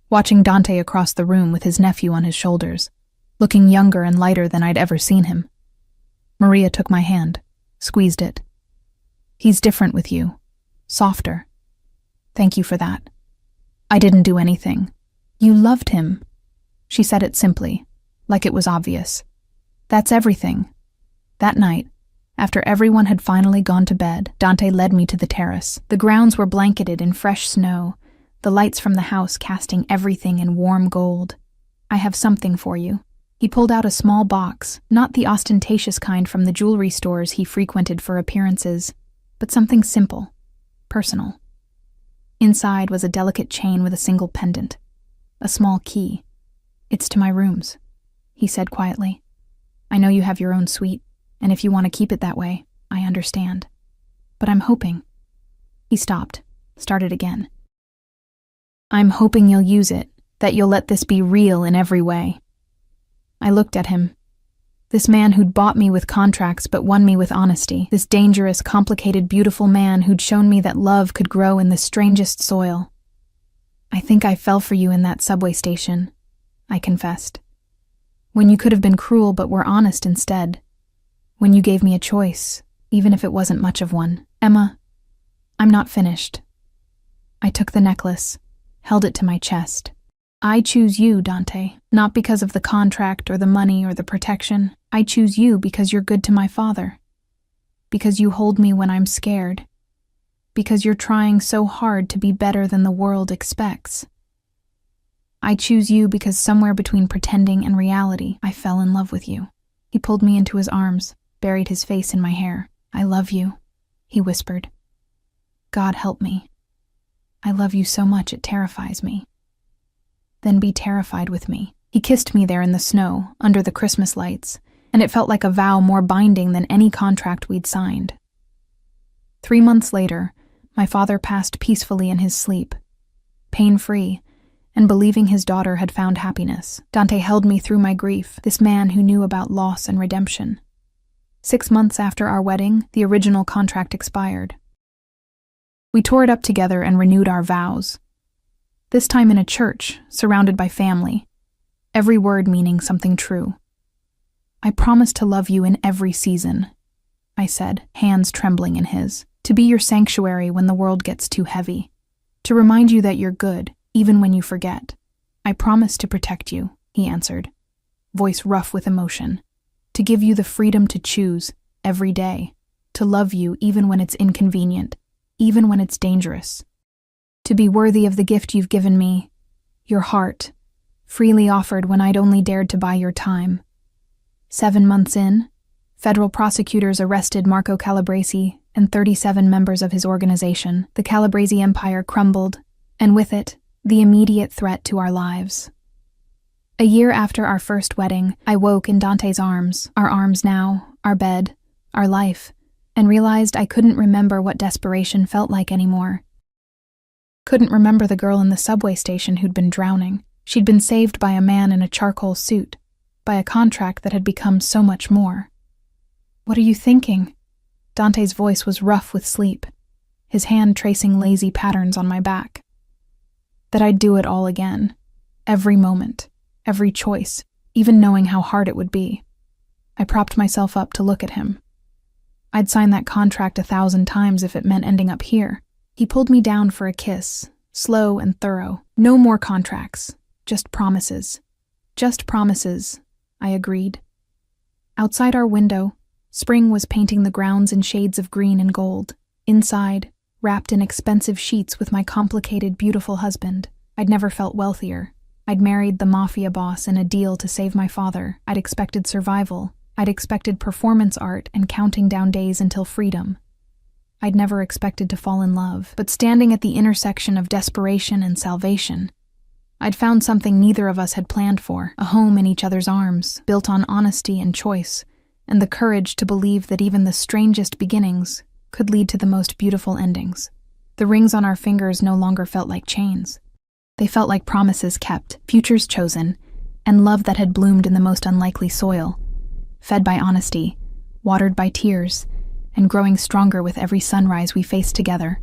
watching Dante across the room with his nephew on his shoulders, looking younger and lighter than I'd ever seen him. Maria took my hand, squeezed it. "He's different with you. Softer. Thank you for that." "I didn't do anything." "You loved him." She said it simply, like it was obvious. "That's everything." That night, after everyone had finally gone to bed, Dante led me to the terrace. The grounds were blanketed in fresh snow, the lights from the house casting everything in warm gold. "I have something for you." He pulled out a small box, not the ostentatious kind from the jewelry stores he frequented for appearances, but something simple, personal. Inside was a delicate chain with a single pendant, a small key. "It's to my rooms," he said quietly. "I know you have your own suite, and if you want to keep it that way, I understand. But I'm hoping—" He stopped, started again. "I'm hoping you'll use it, that you'll let this be real in every way." I looked at him. This man who'd bought me with contracts but won me with honesty. This dangerous, complicated, beautiful man who'd shown me that love could grow in the strangest soil. I think I fell for you in that subway station, I confessed. When you could have been cruel but were honest instead. When you gave me a choice, even if it wasn't much of one. Emma, I'm not finished. I took the necklace, held it to my chest. I choose you, Dante, not because of the contract or the money or the protection. I choose you because you're good to my father. Because you hold me when I'm scared. Because you're trying so hard to be better than the world expects. I choose you because somewhere between pretending and reality, I fell in love with you. He pulled me into his arms, buried his face in my hair. I love you, he whispered. God help me. I love you so much it terrifies me. Then be terrified with me. He kissed me there in the snow, under the Christmas lights, and it felt like a vow more binding than any contract we'd signed. 3 months later, my father passed peacefully in his sleep, pain-free, and believing his daughter had found happiness. Dante held me through my grief, this man who knew about loss and redemption. 6 months after our wedding, the original contract expired. We tore it up together and renewed our vows. This time in a church, surrounded by family, every word meaning something true. I promise to love you in every season, I said, hands trembling in his, to be your sanctuary when the world gets too heavy, to remind you that you're good, even when you forget. I promise to protect you, he answered, voice rough with emotion, to give you the freedom to choose, every day, to love you even when it's inconvenient, even when it's dangerous. To be worthy of the gift you've given me, your heart, freely offered when I'd only dared to buy your time. 7 months in, federal prosecutors arrested Marco Calabresi and 37 members of his organization. The Calabresi empire crumbled, and with it, the immediate threat to our lives. A year after our first wedding, I woke in Dante's arms, our arms now, our bed, our life, and realized I couldn't remember what desperation felt like anymore. Couldn't remember the girl in the subway station who'd been drowning. She'd been saved by a man in a charcoal suit, by a contract that had become so much more. What are you thinking? Dante's voice was rough with sleep, his hand tracing lazy patterns on my back. That I'd do it all again, every moment, every choice, even knowing how hard it would be. I propped myself up to look at him. I'd sign that contract 1,000 times if it meant ending up here. He pulled me down for a kiss, slow and thorough. No more contracts, just promises. Just promises, I agreed. Outside our window, spring was painting the grounds in shades of green and gold. Inside, wrapped in expensive sheets with my complicated, beautiful husband. I'd never felt wealthier. I'd married the mafia boss in a deal to save my father. I'd expected survival. I'd expected performance art and counting down days until freedom. I'd never expected to fall in love, but standing at the intersection of desperation and salvation, I'd found something neither of us had planned for, a home in each other's arms, built on honesty and choice, and the courage to believe that even the strangest beginnings could lead to the most beautiful endings. The rings on our fingers no longer felt like chains. They felt like promises kept, futures chosen, and love that had bloomed in the most unlikely soil, fed by honesty, watered by tears, and growing stronger with every sunrise we faced together.